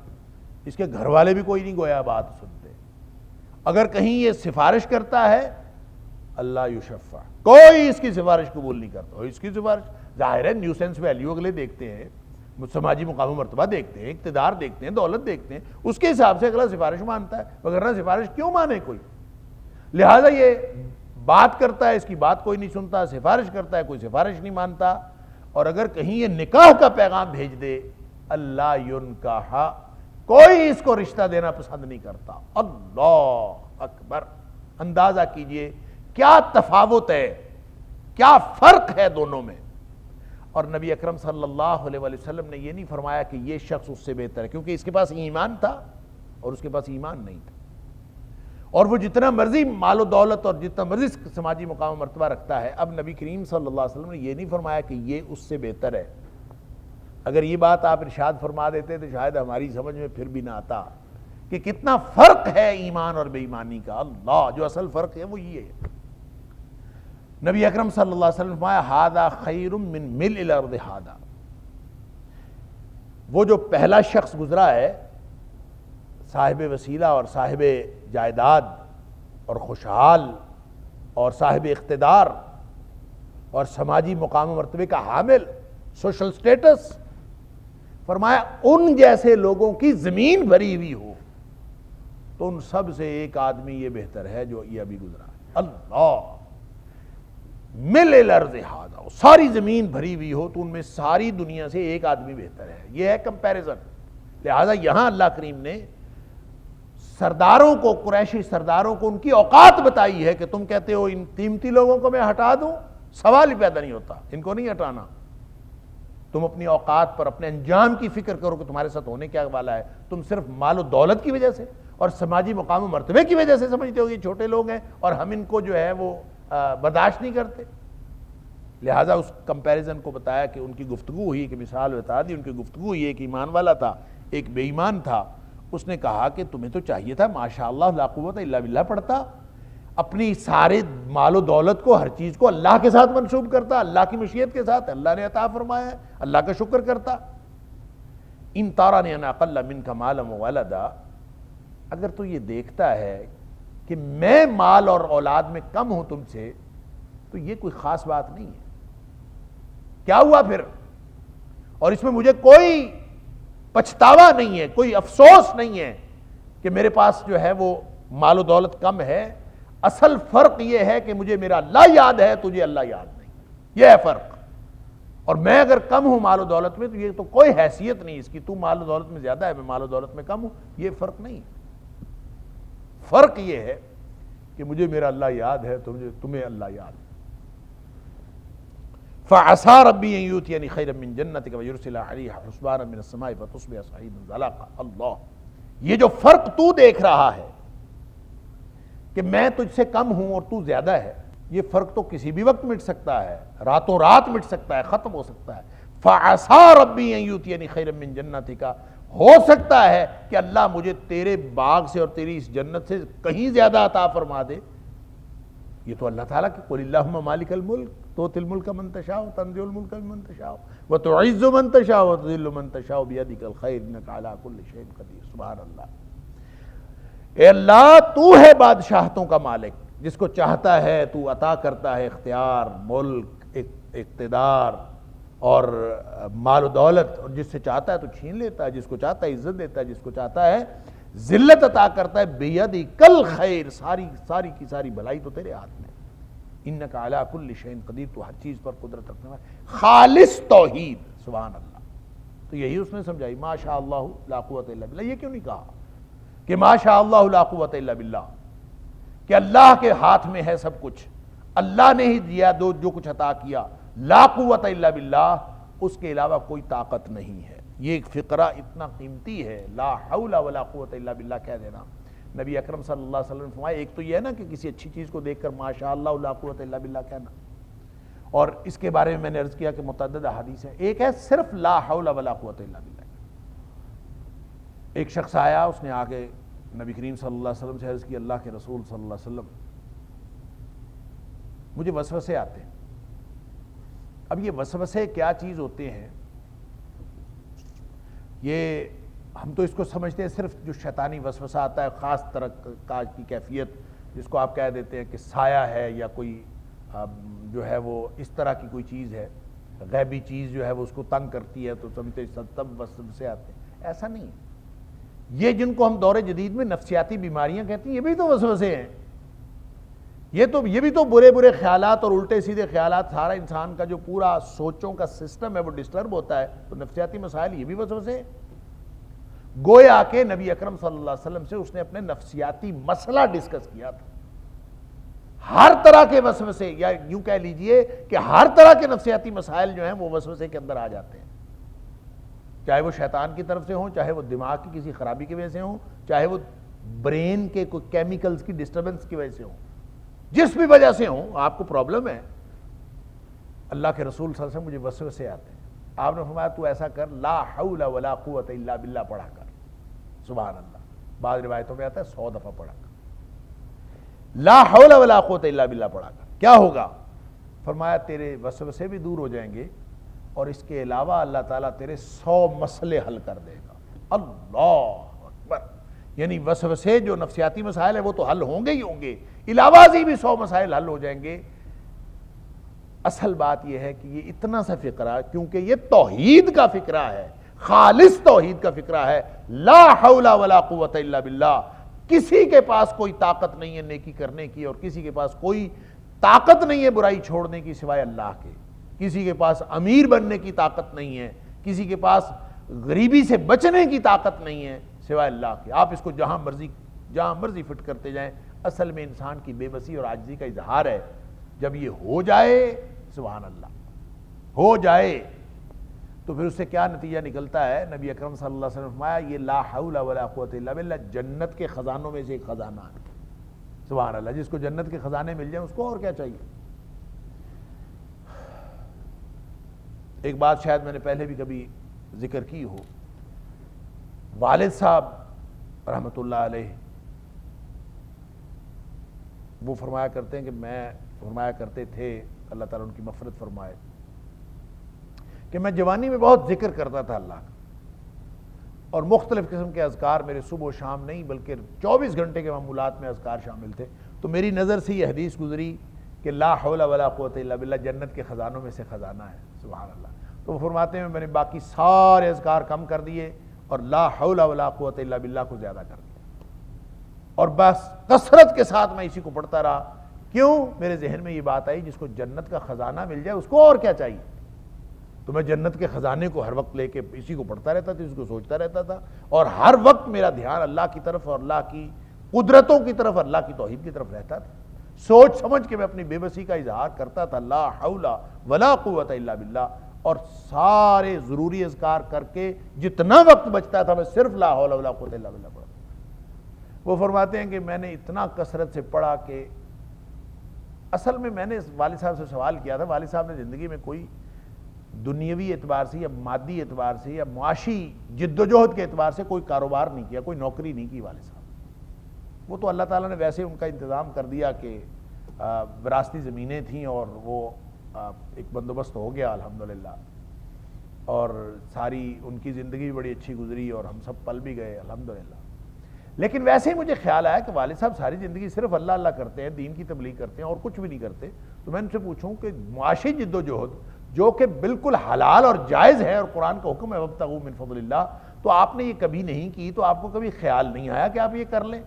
اس کے گھر والے بھی کوئی نہیں گویا بات سنتے۔ اگر کہیں یہ سفارش کرتا ہے اللہ یشفع، کوئی اس کی سفارش قبول نہیں کرتا۔ اور اس کی سفارش ظاہر ہے نیوسنس ویلیو اگلے دیکھتے ہیں، سماجی مقام و مرتبہ دیکھتے ہیں، اقتدار دیکھتے ہیں، دولت دیکھتے ہیں، اس کے حساب سے اگلا سفارش مانتا ہے، وگرنہ سفارش کیوں مانے کوئی؟ لہذا یہ بات کرتا ہے، اس کی بات کوئی نہیں سنتا، سفارش کرتا ہے، کوئی سفارش نہیں مانتا، اور اگر کہیں یہ نکاح کا پیغام بھیج دے اللہ ینکحا، کوئی اس کو رشتہ دینا پسند نہیں کرتا۔ اللہ اکبر، اندازہ کیجئے کیا تفاوت ہے، کیا فرق ہے دونوں میں۔ اور نبی اکرم صلی اللہ علیہ وسلم نے یہ نہیں فرمایا کہ یہ شخص اس سے بہتر ہے، کیونکہ اس کے پاس ایمان تھا اور اس کے پاس ایمان نہیں تھا، اور وہ جتنا مرضی مال و دولت اور جتنا مرضی سماجی مقام و مرتبہ رکھتا ہے۔ اب نبی کریم صلی اللہ علیہ وسلم نے یہ نہیں فرمایا کہ یہ اس سے بہتر ہے۔ اگر یہ بات آپ ارشاد فرما دیتے تو شاید ہماری سمجھ میں پھر بھی نہ آتا کہ کتنا فرق ہے ایمان اور بے ایمانی کا۔ اللہ، جو اصل فرق ہے وہ یہ ہے۔ نبی اکرم صلی اللہ علیہ وسلم نے فرمایا ھذا خیر من ملء الارض ھذا۔ وہ جو پہلا شخص گزرا ہے، صاحب وسیلہ اور صاحب جائیداد اور خوشحال اور صاحب اقتدار اور سماجی مقام و مرتبے کا حامل، سوشل سٹیٹس، فرمایا ان جیسے لوگوں کی زمین بھری ہوئی ہو تو ان سب سے ایک آدمی یہ بہتر ہے جو یہ ابھی گزرا ہے۔ اللہ، مل الارض ھذا، ساری زمین بھری ہوئی ہو تو ان میں ساری دنیا سے ایک آدمی بہتر ہے۔ یہ ہے کمپیریزن۔ لہذا یہاں اللہ کریم نے سرداروں کو، قریشی سرداروں کو ان کی اوقات بتائی ہے کہ تم کہتے ہو ان قیمتی لوگوں کو میں ہٹا دوں، سوال ہی پیدا نہیں ہوتا، ان کو نہیں ہٹانا۔ تم اپنی اوقات پر، اپنے انجام کی فکر کرو کہ تمہارے ساتھ ہونے کیا والا ہے۔ تم صرف مال و دولت کی وجہ سے اور سماجی مقام و مرتبے کی وجہ سے سمجھتے ہو یہ چھوٹے لوگ ہیں اور ہم ان کو جو ہے وہ برداشت نہیں کرتے۔ لہٰذا اس کمپیریزن کو بتایا کہ ان کی گفتگو ہوئی، کہ مثال بتا دی، ان کی گفتگو ہوئی، ایک ایمان والا تھا، ایک بے ایمان تھا۔ اس نے کہا کہ تمہیں تو چاہیے تھا ماشاءاللہ لا قوت الا باللہ پڑھتا، اپنی سارے مال و دولت کو، ہر چیز کو اللہ کے ساتھ منسوب کرتا، اللہ کی مشیت کے ساتھ، اللہ نے عطا فرمایا ہے، اللہ کا شکر کرتا۔ ان ترانی انا اقل منک مالا وولدا، اگر تو یہ دیکھتا ہے کہ میں مال اور اولاد میں کم ہوں تم سے تو یہ کوئی خاص بات نہیں ہے۔ کیا ہوا پھر؟ اور اس میں مجھے کوئی پچھتاوا نہیں ہے، کوئی افسوس نہیں ہے کہ میرے پاس جو ہے وہ مال و دولت کم ہے۔ اصل فرق یہ ہے کہ مجھے میرا اللہ یاد ہے، تجھے اللہ یاد نہیں، یہ ہے فرق۔ اور میں اگر کم ہوں مال و دولت میں تو یہ تو کوئی حیثیت نہیں اس کی، تو مال و دولت میں زیادہ ہے، میں مال و دولت میں کم ہوں، یہ فرق نہیں۔ فرق یہ ہے کہ مجھے میرا اللہ یاد ہے، تمہیں اللہ یاد ہے۔ فَعَسَىٰ رَبِّي أَن يُؤْتِيَنِي خَيْرًا مِّن جَنَّتِكَ وَيُرْسِلَ عَلَيْهَا حُسْبَانًا مِّنَ السَّمَاءِ فَتُصْبِحَ صَعِيدًا زَلَقًا۔ اللہ، یہ جو فرق تو دیکھ رہا ہے کہ میں تجھ سے کم ہوں اور تو زیادہ ہے، یہ فرق تو کسی بھی وقت مٹ سکتا ہے، راتوں رات مٹ سکتا ہے، ختم ہو سکتا ہے۔ فَعَسَىٰ رَبِّي أَن يُؤْتِيَنِي خَيْرًا مِّن جَنَّتِكَ، ہو سکتا ہے کہ اللہ مجھے تیرے باغ سے اور تیری اس جنت سے کہیں زیادہ عطا فرما دے۔ یہ تو اللہ تعالیٰ کی قُلِ اللہم مالک الملک تؤتی الملک من تشاء تنزع الملک ممن تشاء وتعز من تشاء وتذل من تشاء بیدک الخیر انک علی کل شیء قدیر۔ سبحان اللہ، اے اللہ تو ہے بادشاہتوں کا مالک، جس کو چاہتا ہے تو عطا کرتا ہے اختیار، ملک، اقتدار اور مال و دولت، اور جس سے چاہتا ہے تو چھین لیتا ہے، جس کو چاہتا ہے عزت دیتا ہے، جس کو چاہتا ہے ذلت عطا کرتا ہے۔ بیدک الخیر، ساری کی ساری بھلائی تو تیرے ہاتھ میں۔ انک علی کل شیء قدیر، تو ہر چیز پر قدرت رکھنے والا۔ خالص توحید، سبحان اللہ۔ تو یہی اس نے سمجھائی، ما شاء اللہ لا قوت الا باللہ۔ یہ کیوں نہیں کہا کہ ما شاء اللہ لا قوت الا باللہ، کہ اللہ کے ہاتھ میں ہے سب کچھ، اللہ نے ہی دیا جو کچھ عطا کیا، لا قوت الا باللہ، اس کے علاوہ کوئی طاقت نہیں ہے۔ یہ ایک فقرہ اتنا قیمتی ہے، لا حول ولا قوت الا باللہ کہہ دینا۔ نبی اکرم صلی اللہ علیہ وسلم نے فرمایا، ایک تو یہ ہے نا کہ کسی اچھی چیز کو دیکھ کر ماشاء اللہ لا قوت الا باللہ کہنا، اور اس کے بارے میں نے عرض کیا کہ متعدد احادیث ہیں۔ ایک ہے صرف لا حول ولا قوت الا باللہ۔ ایک شخص آیا، اس نے آگے نبی کریم صلی اللہ علیہ وسلم سے عرض کی، اللہ کے رسول صلی اللہ علیہ وسلم، مجھے وسوسے آتے ہیں۔ اب یہ وسوسے کیا چیز ہوتے ہیں؟ یہ ہم تو اس کو سمجھتے ہیں صرف جو شیطانی وسوسہ آتا ہے، خاص طرح کی کیفیت، جس کو آپ کہہ دیتے ہیں کہ سایہ ہے یا کوئی جو ہے وہ اس طرح کی کوئی چیز ہے، غیبی چیز جو ہے وہ اس کو تنگ کرتی ہے تو سمجھتے ہیں تب وسوسے آتے ہیں۔ ایسا نہیں ہے۔ یہ جن کو ہم دور جدید میں نفسیاتی بیماریاں کہتے ہیں، یہ بھی تو وسوسے ہیں۔ یہ بھی تو برے خیالات اور الٹے سیدھے خیالات، سارا انسان کا جو پورا سوچوں کا سسٹم ہے وہ ڈسٹرب ہوتا ہے، تو نفسیاتی مسائل یہ بھی وسوسے ہیں۔ گویا کہ نبی اکرم صلی اللہ علیہ وسلم سے اس نے اپنے نفسیاتی مسئلہ ڈسکس کیا تھا. ہر طرح کے وسوسے، یا یوں کہہ لیجئے کہ ہر طرح کے نفسیاتی مسائل جو ہیں وہ وسوسے کے اندر آ جاتے ہیں، چاہے وہ شیطان کی طرف سے ہوں، چاہے وہ دماغ کی کسی خرابی کی وجہ سے ہوں، چاہے وہ برین کے کوئی کیمیکلز کی ڈسٹربنس کی وجہ سے ہوں، جس بھی وجہ سے ہوں آپ کو پرابلم ہے. اللہ کے رسول صلی اللہ علیہ وسلم مجھے وسوسے آتے ہیں، آپ نے فرمایا تو ایسا کر، لا حول ولا قوت الا باللہ پڑھا کر. سبحان اللہ. بعض روایتوں میں آتا ہے 100 دفعہ پڑھا کر، لا حول ولا قوت الا باللہ پڑھا کر. کیا ہوگا؟ فرمایا تیرے وسوسے بھی دور ہو جائیں گے، اور اس کے علاوہ اللہ تعالیٰ تیرے 100 مسئلے حل کر دے گا. اللہ اکبر. یعنی وسوسے جو نفسیاتی مسائل ہیں وہ تو حل ہوں گے ہی ہوں گے، علاوہ ازیں بھی 100 مسائل حل ہو جائیں گے. اصل بات یہ ہے کہ یہ اتنا سا فقرہ، کیونکہ یہ توحید کا فقرہ ہے، خالص توحید کا فقرہ ہے. لا حول ولا قوت الا باللہ. کسی کے پاس کوئی طاقت نہیں ہے نیکی کرنے کی، اور کسی کے پاس کوئی طاقت نہیں ہے برائی چھوڑنے کی سوائے اللہ کے. کسی کے پاس امیر بننے کی طاقت نہیں ہے، کسی کے پاس غریبی سے بچنے کی طاقت نہیں ہے سوائے اللہ کے. آپ اس کو جہاں مرضی فٹ کرتے جائیں، اصل میں انسان کی بے بسی اور عاجزی کا اظہار ہے. جب یہ ہو جائے، سبحان اللہ، ہو جائے، تو پھر اس سے کیا نتیجہ نکلتا ہے؟ نبی اکرم صلی اللہ علیہ وسلم نے فرمایا یہ لا حول ولا قوت الا باللہ جنت کے خزانوں میں سے ایک خزانہ ہے. سبحان اللہ. جس کو جنت کے خزانے مل جائیں اس کو اور کیا چاہیے. ایک بات شاید میں نے پہلے بھی کبھی ذکر کی ہو، والد صاحب رحمۃ اللہ علیہ وہ فرمایا کرتے تھے، اللہ تعالیٰ ان کی مغفرت فرمائے، کہ میں جوانی میں بہت ذکر کرتا تھا اللہ کا، اور مختلف قسم کے اذکار میرے صبح و شام نہیں بلکہ 24 گھنٹے کے معمولات میں اذکار شامل تھے. تو میری نظر سے یہ حدیث گزری کہ لا حول ولا قوت الا باللہ جنت کے خزانوں میں سے خزانہ ہے. سبحان اللہ. تو وہ فرماتے ہیں میں نے باقی سارے اذکار کم کر دیے اور لا حول ولا قوت الا باللہ کو زیادہ کر دیا، اور بس کثرت کے ساتھ میں اسی کو پڑھتا رہا. کیوں؟ میرے ذہن میں یہ بات آئی جس کو جنت کا خزانہ مل جائے اس کو اور کیا چاہیے. تو میں جنت کے خزانے کو ہر وقت لے کے اسی کو پڑھتا رہتا تھا، اس کو سوچتا رہتا تھا، اور ہر وقت میرا دھیان اللہ کی طرف اور اللہ کی قدرتوں کی طرف، اللہ کی توحید کی طرف رہتا تھا. سوچ سمجھ کے میں اپنی بے بسی کا اظہار کرتا تھا، لا حول ولا قوت الا باللہ، اور سارے ضروری اذکار کر کے جتنا وقت بچتا تھا میں صرف لا حول ولا قوت الا باللہ پڑھتا. وہ فرماتے ہیں کہ میں نے اتنا کثرت سے پڑھا کہ اصل میں نے والد صاحب سے سوال کیا تھا. والد صاحب نے زندگی میں کوئی دنیاوی اعتبار سے یا مادی اعتبار سے یا معاشی جد و جہد کے اعتبار سے کوئی کاروبار نہیں کیا، کوئی نوکری نہیں کی والد صاحب. وہ تو اللہ تعالیٰ نے ویسے ان کا انتظام کر دیا کہ وراثتی زمینیں تھیں اور وہ ایک بندوبست ہو گیا الحمدللہ، اور ساری ان کی زندگی بڑی اچھی گزری اور ہم سب پل بھی گئے الحمدللہ. لیکن ویسے ہی مجھے خیال آیا کہ والد صاحب ساری زندگی صرف اللہ اللہ کرتے ہیں، دین کی تبلیغ کرتے ہیں اور کچھ بھی نہیں کرتے. تو میں ان سے پوچھوں کہ معاشی جد و جہد جو کہ بالکل حلال اور جائز ہے اور قرآن کا حکم ہے وابتغوا من فضل اللہ، تو آپ نے یہ کبھی نہیں کی، تو آپ کو کبھی خیال نہیں آیا کہ آپ یہ کر لیں؟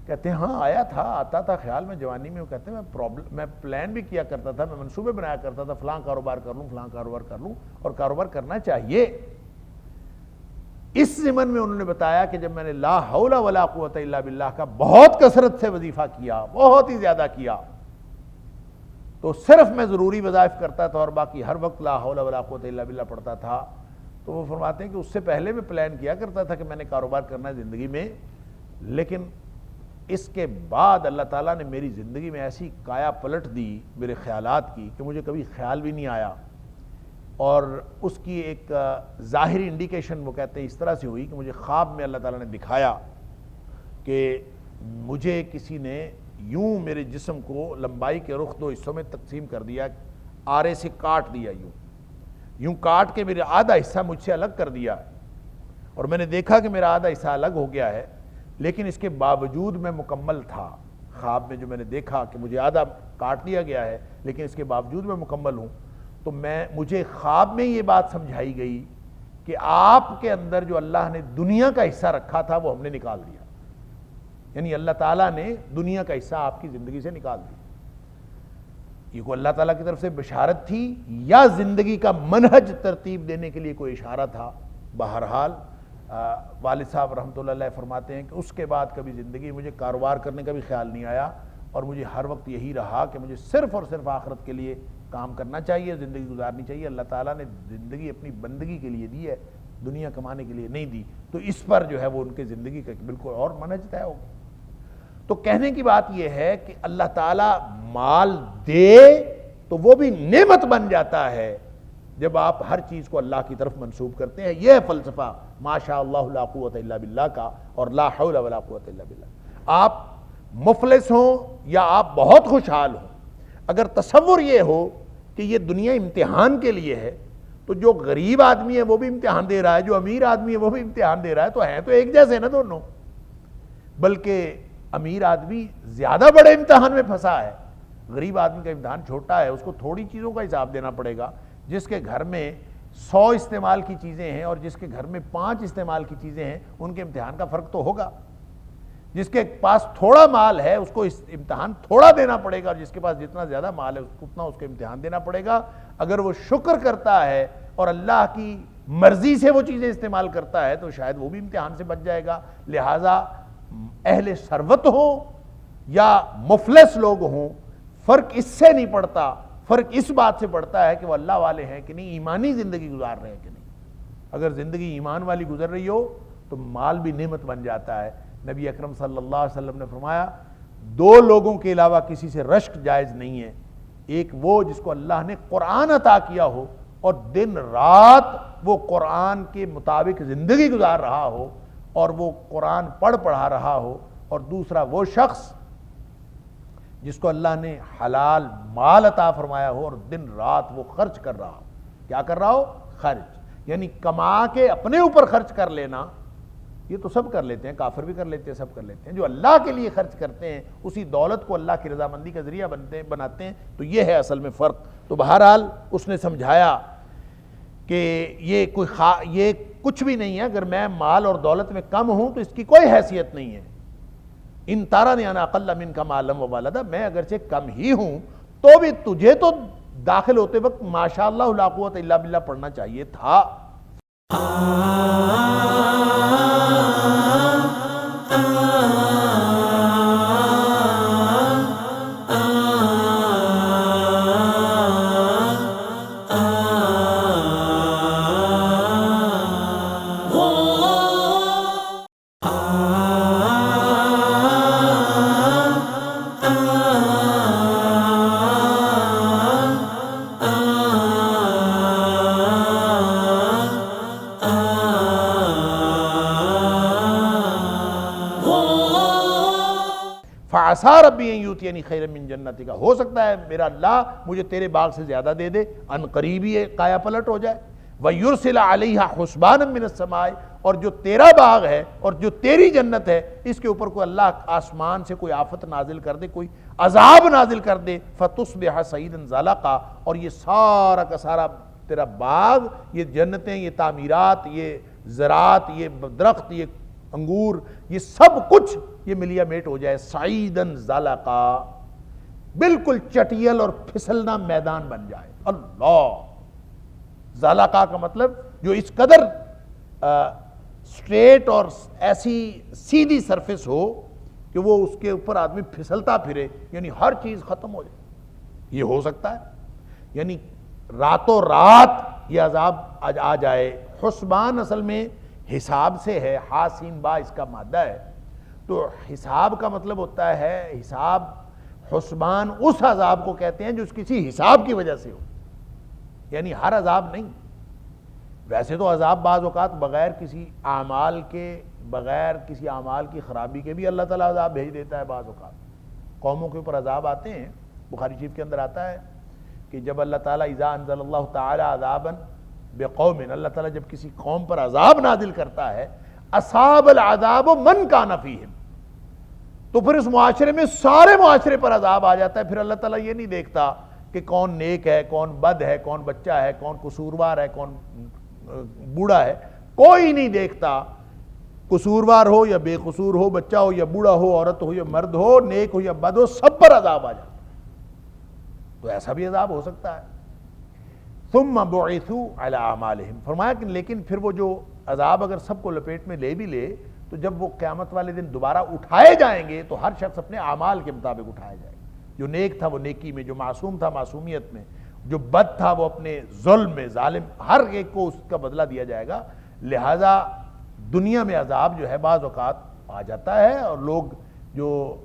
کہتے ہیں ہاں آتا تھا خیال میں جوانی میں. وہ کہتے ہیں میں پلان بھی کیا کرتا تھا، میں منصوبے بنایا کرتا تھا، فلاں کاروبار کر لوں، فلاں کاروبار کر لوں، اور کاروبار کرنا چاہیے. اس ضمن میں انہوں نے بتایا کہ جب میں نے لا حول ولا قوت الا باللہ کا بہت کثرت سے وظیفہ کیا، بہت ہی زیادہ کیا، تو صرف میں ضروری وظائف کرتا تھا اور باقی ہر وقت لا حول ولا قوت الا باللہ پڑھتا تھا. تو وہ فرماتے ہیں کہ اس سے پہلے میں پلان کیا کرتا تھا کہ میں نے کاروبار کرنا ہے زندگی میں، لیکن اس کے بعد اللہ تعالیٰ نے میری زندگی میں ایسی کایا پلٹ دی میرے خیالات کی کہ مجھے کبھی خیال بھی نہیں آیا. اور اس کی ایک ظاہری انڈیکیشن وہ کہتے ہیں اس طرح سے ہوئی کہ مجھے خواب میں اللہ تعالیٰ نے دکھایا کہ مجھے کسی نے یوں میرے جسم کو لمبائی کے رخ 2 حصوں میں تقسیم کر دیا، آرے سے کاٹ دیا، یوں کاٹ کے میرا آدھا حصہ مجھ سے الگ کر دیا. اور میں نے دیکھا کہ میرا آدھا حصہ الگ ہو گیا ہے، لیکن اس کے باوجود میں مکمل تھا. خواب میں جو میں نے دیکھا کہ مجھے آدھا کاٹ دیا گیا ہے لیکن اس کے باوجود میں مکمل ہوں. تو مجھے خواب میں یہ بات سمجھائی گئی کہ آپ کے اندر جو اللہ نے دنیا کا حصہ رکھا تھا وہ ہم نے نکال دیا. یعنی اللہ تعالیٰ نے دنیا کا حصہ آپ کی زندگی سے نکال دیا. یہ کوئی اللہ تعالیٰ کی طرف سے بشارت تھی یا زندگی کا منہج ترتیب دینے کے لیے کوئی اشارہ تھا؟ بہرحال والد صاحب رحمۃ اللہ علیہ فرماتے ہیں کہ اس کے بعد کبھی زندگی مجھے کاروبار کرنے کا بھی خیال نہیں آیا، اور مجھے ہر وقت یہی رہا کہ مجھے صرف اور صرف آخرت کے لیے کام کرنا چاہیے، زندگی گزارنی چاہیے۔ اللہ تعالیٰ نے زندگی اپنی بندگی کے لیے دی ہے، دنیا کمانے کے لیے نہیں دی، تو اس پر جو ہے وہ ان کے زندگی کا بالکل اور منہج طے ہوگا۔ تو کہنے کی بات یہ ہے کہ اللہ تعالیٰ مال دے تو وہ بھی نعمت بن جاتا ہے جب آپ ہر چیز کو اللہ کی طرف منسوب کرتے ہیں۔ یہ فلسفہ ما شاء اللہ لا قوت الا باللہ کا، اور لا حول ولا قوت الا باللہ۔ آپ مفلس ہوں یا آپ بہت خوشحال ہوں، اگر تصور یہ ہو کہ یہ دنیا امتحان کے لیے ہے، تو جو غریب آدمی ہے وہ بھی امتحان دے رہا ہے، جو امیر آدمی ہے وہ بھی امتحان دے رہا ہے، تو ہیں تو ایک جیسے نا دونوں، بلکہ امیر آدمی زیادہ بڑے امتحان میں پھنسا ہے، غریب آدمی کا امتحان چھوٹا ہے، اس کو تھوڑی چیزوں کا حساب دینا پڑے گا۔ جس کے گھر میں 100 استعمال کی چیزیں ہیں اور جس کے گھر میں 5 استعمال کی چیزیں ہیں، ان کے امتحان کا فرق تو ہوگا۔ جس کے پاس تھوڑا مال ہے اس کو امتحان تھوڑا دینا پڑے گا، اور جس کے پاس جتنا زیادہ مال ہے اتنا اس کو امتحان دینا پڑے گا۔ اگر وہ شکر کرتا ہے اور اللہ کی مرضی سے وہ چیزیں استعمال کرتا ہے تو شاید وہ بھی امتحان سے بچ جائے گا۔ لہٰذا اہل ثروت ہو یا مفلس لوگ ہوں، فرق اس سے نہیں پڑتا، فرق اس بات سے پڑتا ہے کہ وہ اللہ والے ہیں کہ نہیں، ایمانی زندگی گزار رہے ہیں کہ نہیں۔ اگر زندگی ایمان والی گزر رہی ہو تو مال بھی نعمت بن جاتا ہے۔ نبی اکرم صلی اللہ علیہ وسلم نے فرمایا 2 لوگوں کے علاوہ کسی سے رشک جائز نہیں ہے، ایک وہ جس کو اللہ نے قرآن عطا کیا ہو اور دن رات وہ قرآن کے مطابق زندگی گزار رہا ہو اور وہ قرآن پڑھا رہا ہو، اور دوسرا وہ شخص جس کو اللہ نے حلال مال عطا فرمایا ہو اور دن رات وہ خرچ کر رہا ہو۔ کیا کر رہا ہو؟ خرچ، یعنی کما کے اپنے اوپر خرچ کر لینا۔ یہ تو سب کر لیتے ہیں، کافر بھی کر لیتے ہیں، سب کر لیتے ہیں۔ جو اللہ کے لیے خرچ کرتے ہیں اسی دولت کو اللہ کی رضامندی کا ذریعہ بناتے ہیں، تو یہ ہے اصل میں فرق۔ تو بہرحال اس نے سمجھایا کہ یہ کچھ بھی نہیں ہے، اگر میں مال اور دولت میں کم ہوں تو اس کی کوئی حیثیت نہیں ہے۔ ان تارانی انا اقل منک مالا و ولدا، میں اگرچہ کم ہی ہوں تو بھی تجھے تو داخل ہوتے وقت ماشاء اللہ لا قوت الا باللہ پڑھنا چاہیے تھا۔ فَعَسَىٰ رَبِّي أَن يُؤْتِيَنِي خَيْرًا مِّن جَنَّتِكَ، ہو سکتا ہے میرا اللہ مجھے تیرے باغ سے زیادہ دے دے، ان قریب ہی قایا پلٹ ہو جائے۔ وَيُرْسِلَ عَلَيْهَا حُسْبَانًا مِّنَ السَّمَاءِ، اور جو تیرا باغ ہے اور جو تیری جنت ہے اس کے اوپر کوئی اللہ آسمان سے کوئی آفت نازل کر دے، کوئی عذاب نازل کر دے، فَتُصْبِحَ صَعِيدًا زَلَقًا، اور یہ سارا کا سارا تیرا باغ، یہ جنتیں، یہ تعمیرات، یہ زراعت، یہ درخت، یہ انگور، یہ سب کچھ یہ ملیا میٹ ہو جائے، سعیدن زلقا، بالکل چٹیل اور پھسلنا میدان بن جائے۔ اللہ، زلقا کا مطلب جو اس قدر سٹریٹ اور ایسی سیدھی سرفیس ہو کہ وہ اس کے اوپر آدمی پھسلتا پھرے، یعنی ہر چیز ختم ہو جائے۔ یہ ہو سکتا ہے، یعنی راتوں رات یہ عذاب آ جائے۔ حسبان اصل میں حساب سے ہے، ہا سین با اس کا مادہ ہے، تو حساب کا مطلب ہوتا ہے حساب۔ حسبان اس عذاب کو کہتے ہیں جو اس کسی حساب کی وجہ سے ہو، یعنی ہر عذاب نہیں۔ ویسے تو عذاب بعض اوقات بغیر کسی اعمال کے، بغیر کسی اعمال کی خرابی کے بھی اللہ تعالیٰ عذاب بھیج دیتا ہے۔ بعض اوقات قوموں کے اوپر عذاب آتے ہیں، بخاری شریف کے اندر آتا ہے کہ جب اللہ تعالیٰ اذا انزل اللہ تعالی عذابا بقوم، اللہ تعالیٰ جب کسی قوم پر عذاب نازل کرتا ہے، اصاب العذاب من کان فیہم، تو پھر اس معاشرے میں سارے معاشرے پر عذاب آ جاتا ہے۔ پھر اللہ تعالیٰ یہ نہیں دیکھتا کہ کون نیک ہے، کون بد ہے، کون بچہ ہے، کون قصوروار ہے، کون بوڑھا ہے، کوئی نہیں دیکھتا۔ قصوروار ہو یا بے قصور ہو، بچہ ہو یا بوڑھا ہو، عورت ہو یا مرد ہو، نیک ہو یا بد ہو، سب پر عذاب آ جاتا ہے۔ تو ایسا بھی عذاب ہو سکتا ہے۔ ثم بعثوا علی اعمالہم، فرمایا کہ لیکن پھر وہ جو عذاب اگر سب کو لپیٹ میں لے بھی لے تو جب وہ قیامت والے دن دوبارہ اٹھائے جائیں گے تو ہر شخص اپنے اعمال کے مطابق اٹھایا جائے گا. جو نیک تھا وہ نیکی میں، جو معصوم تھا معصومیت میں، جو بد تھا وہ اپنے ظلم میں، ظالم، ہر ایک کو اس کا بدلہ دیا جائے گا. لہٰذا دنیا میں عذاب جو ہے بعض اوقات آ جاتا ہے، اور لوگ جو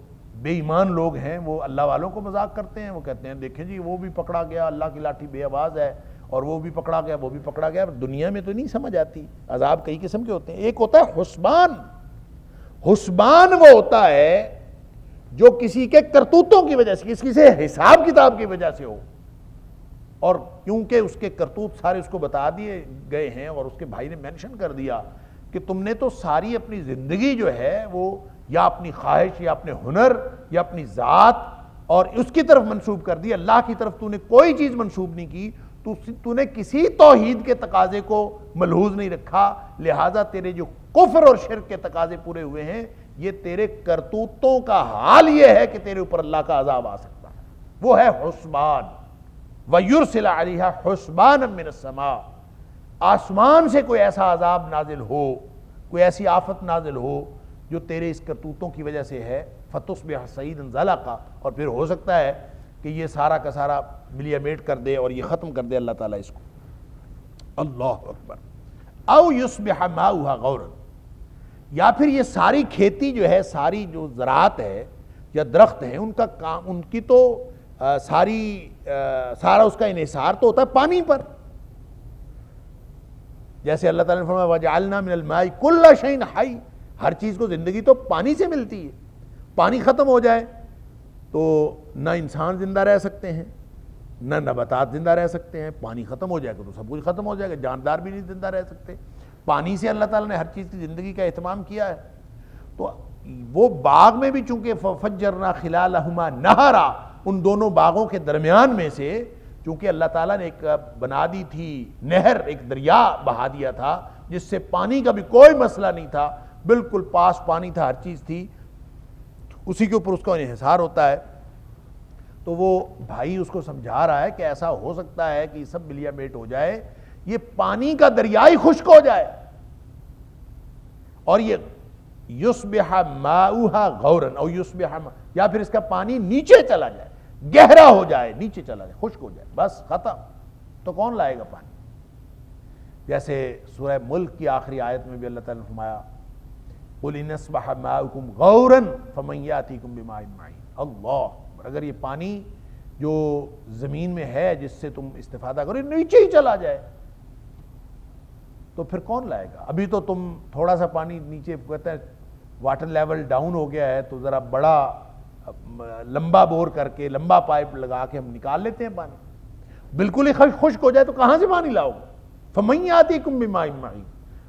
بے ایمان لوگ ہیں وہ اللہ والوں کو مذاق کرتے ہیں. وہ کہتے ہیں دیکھیں جی وہ بھی پکڑا گیا، اللہ کی لاٹھی بے آواز ہے، اور وہ بھی پکڑا گیا، وہ بھی پکڑا گیا. دنیا میں تو نہیں سمجھ آتی. عذاب کئی قسم کے ہوتے ہیں. ایک ہوتا ہے حسبان. حسبان وہ ہوتا ہے جو کسی کے کرتوتوں کی وجہ سے، کسی سے حساب کتاب کی وجہ سے ہو، اور کیونکہ اس کے کرتوت سارے اس کو بتا دیے گئے ہیں اور اس کے بھائی نے مینشن کر دیا کہ تم نے تو ساری اپنی زندگی جو ہے وہ یا اپنی خواہش یا اپنے ہنر یا اپنی ذات اور اس کی طرف منسوب کر دی، اللہ کی طرف تو نے کوئی چیز منسوب نہیں کی، تو نے کسی توحید کے تقاضے کو ملحوظ نہیں رکھا. لہٰذا تیرے جو کفر اور شرک کے تقاضے پورے ہوئے ہیں، یہ تیرے کرتوتوں کا حال یہ ہے کہ تیرے اوپر اللہ کا عذاب آ سکتا ہے. وہ ہے حسبان. وَيُرْسِلَ عَلَيْهَا حُسْبَانًا مِّنَ السَّمَاءِ. آسمان سے کوئی ایسا عذاب نازل ہو، کوئی ایسی آفت نازل ہو جو تیرے اس کرتوتوں کی وجہ سے ہے، فَتُصْبِحَ صَعِيدًا زَلَقًا. اور پھر ہو سکتا ہے کہ یہ سارا کا سارا ملیا میٹ کر دے اور یہ ختم کر دے اللہ تعالیٰ اس کو. اللہ اکبر. او یصبح ماؤها غورا. یا پھر یہ ساری کھیتی جو ہے، ساری جو زراعت ہے یا درخت ہیں، ان کا کام، ان کی تو سارا اس کا انحصار تو ہوتا ہے پانی پر. جیسے اللہ تعالیٰ نے فرمایا وَجَعَلْنَا مِنَ الْمَاءِ كُلَّ شَيْءٍ حَيٍّ. ہر چیز کو زندگی تو پانی سے ملتی ہے. پانی ختم ہو جائے تو نہ انسان زندہ رہ سکتے ہیں، نہ نباتات زندہ رہ سکتے ہیں. پانی ختم ہو جائے گا تو سب کچھ ختم ہو جائے گا، جاندار بھی نہیں زندہ رہ سکتے. پانی سے اللہ تعالیٰ نے ہر چیز کی زندگی کا اہتمام کیا ہے. تو وہ باغ میں بھی چونکہ فَفَجَّرْنَا خِلَالَهُمَا نَهَرًا، ان دونوں باغوں کے درمیان میں سے چونکہ اللہ تعالیٰ نے ایک بنا دی تھی نہر، ایک دریا بہا دیا تھا جس سے پانی کا بھی کوئی مسئلہ نہیں تھا، بالکل پاس پانی تھا، ہر چیز تھی، اسی کے اوپر اس کا انحصار ہوتا ہے. تو وہ بھائی اس کو سمجھا رہا ہے کہ ایسا ہو سکتا ہے کہ یہ سب ملیا میٹ ہو جائے، یہ پانی کا دریا ہی خشک ہو جائے، اور یہ یصبح ماؤها غورا او یصبح، یا پھر اس کا پانی نیچے چلا جائے، گہرا ہو جائے، نیچے چلا جائے، خشک ہو جائے، بس ختم. تو کون لائے گا پانی؟ جیسے سورہ ملک کی آخری آیت میں بھی اللہ تعالیٰ نے فرمایا قُلْ إِنْ أَصْبَحَ مَاؤُكُمْ غَوْرًا فَمَنْ يَأْتِيكُمْ بِمَاءٍ مَّعِينٍ. اللہ، اگر یہ پانی جو زمین میں ہے جس سے تم استفادہ کرو نیچے ہی چلا جائے تو پھر کون لائے گا؟ ابھی تو تم تھوڑا سا پانی نیچے، کہتے ہیں واٹر لیول ڈاؤن ہو گیا ہے تو ذرا بڑا لمبا بور کر کے، لمبا پائپ لگا کے ہم نکال لیتے ہیں پانی. بالکل ہی خشک ہو جائے تو کہاں سے پانی لاؤ گے؟ فَمَنْ يَأْتِيكُمْ بِمَاءٍ مَّعِينٍ.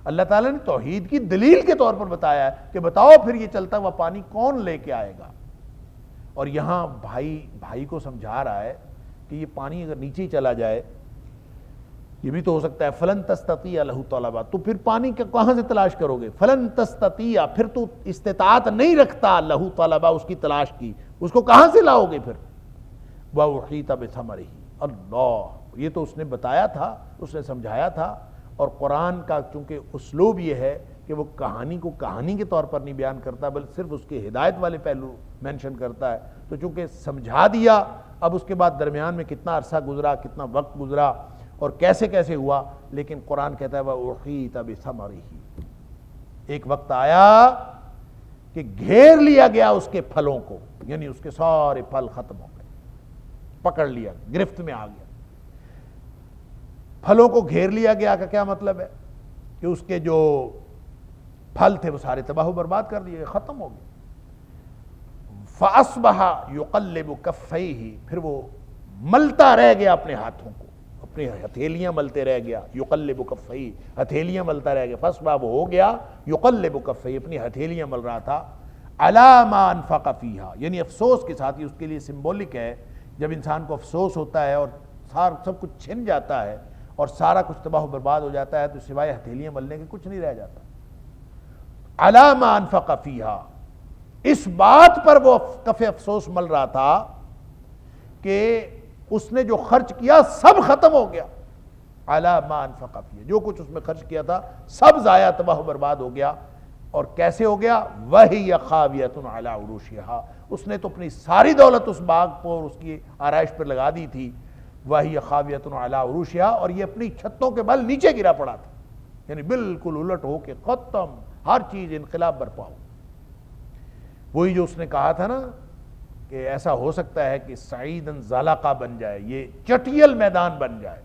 اللہ تعالیٰ نے توحید کی دلیل کے طور پر بتایا ہے کہ بتاؤ پھر یہ چلتا ہوا پانی کون لے کے آئے گا. اور یہاں بھائی کو سمجھا رہا ہے کہ یہ پانی اگر نیچے ہی چلا جائے، یہ بھی تو ہو سکتا ہے فلن تستطیع لہ طلبا، تو پھر پانی کہاں سے تلاش کرو گے؟ فلن تستطیع، پھر تو استطاعت نہیں رکھتا لہ طلبا، اس کی تلاش کی، اس کو کہاں سے لاؤ گے پھر؟ وَأُحِيطَ بِثَمَرِهِ. اللہ، یہ تو اس نے بتایا تھا، اس نے سمجھایا تھا. اور قرآن کا چونکہ اسلوب یہ ہے کہ وہ کہانی کو کہانی کے طور پر نہیں بیان کرتا بلکہ صرف اس کے ہدایت والے پہلو مینشن کرتا ہے، تو چونکہ سمجھا دیا، اب اس کے بعد درمیان میں کتنا عرصہ گزرا، کتنا وقت گزرا اور کیسے کیسے ہوا، لیکن قرآن کہتا ہے وَأُحِيطَ بِثَمَرِهِ. ایک وقت آیا کہ گھیر لیا گیا اس کے پھلوں کو، یعنی اس کے سارے پھل ختم ہو گئے، پکڑ لیا، گرفت میں آ گیا. پھلوں کو گھیر لیا گیا کا کیا مطلب ہے؟ کہ اس کے جو پھل تھے وہ سارے تباہ و برباد کر دیے، ختم ہو گئے. فَأَصْبَحَ يُقَلِّبُ كَفَّيْهِ، پھر وہ ملتا رہ گیا اپنے ہاتھوں کو، اپنی ہتھیلیاں ملتے رہ گیا. يُقَلِّبُ كَفَّيْهِ، ہتھیلیاں ملتا رہ گیا. فَأَصْبَحَ، وہ ہو گیا يُقَلِّبُ كَفَّيْهِ، اپنی ہتھیلیاں مل رہا تھا. عَلَى مَا أَنفَقَ فِيهَا، یعنی افسوس کے ساتھ، اس کے لیے سمبولک ہے، جب انسان کو افسوس ہوتا ہے اور سب کچھ چھن جاتا ہے اور سارا کچھ تباہ و برباد ہو جاتا ہے تو سوائے ہتھیلیاں ملنے کے کچھ نہیں رہ جاتا. عَلَى مَا أَنفَقَ فِيهَا، اس بات پر وہ کف افسوس مل رہا تھا کہ اس نے جو خرچ کیا سب ختم ہو گیا. علی ما انفق فیہ، جو کچھ اس میں خرچ کیا تھا سب ضائع تباہ و برباد ہو گیا۔ اور کیسے ہو گیا؟ وَهِيَ خَاوِيَةٌ عَلَىٰ عُرُوشِهَا، اس نے تو اپنی ساری دولت اس باغ پر اور اس کی آرائش پر لگا دی تھی۔ وَهِيَ خَاوِيَةٌ عَلَىٰ عُرُوشِهَا، اور یہ اپنی چھتوں کے بل نیچے گرا پڑا تھا، یعنی بالکل الٹ ہو کے ختم، ہر چیز انقلاب برپا ہو۔ وہی جو اس نے کہا تھا نا کہ ایسا ہو سکتا ہے کہ سعیدن زلقہ بن جائے، یہ چٹیل میدان بن جائے،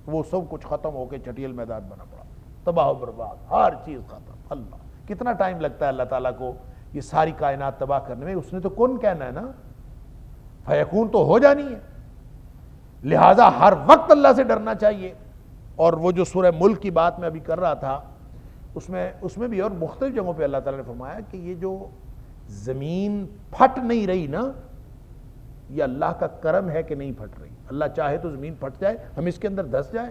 وہ سب کچھ ختم ہو کے چٹیل میدان بنا پڑا، تباہ و برباد، ہر چیز ختم۔ اللہ کتنا ٹائم لگتا ہے اللہ تعالیٰ کو یہ ساری کائنات تباہ کرنے میں؟ اس نے تو کن کہنا ہے نا، فیکون تو ہو جانی ہے، لہٰذا ہر وقت اللہ سے ڈرنا چاہیے۔ اور وہ جو سورہ ملک کی بات میں ابھی کر رہا تھا، اس میں بھی اور مختلف جگہوں پہ اللہ تعالیٰ نے فرمایا کہ یہ جو زمین پھٹ نہیں رہی نا، یہ اللہ کا کرم ہے کہ نہیں پھٹ رہی۔ اللہ چاہے تو زمین پھٹ جائے، ہم اس کے اندر دھس جائیں،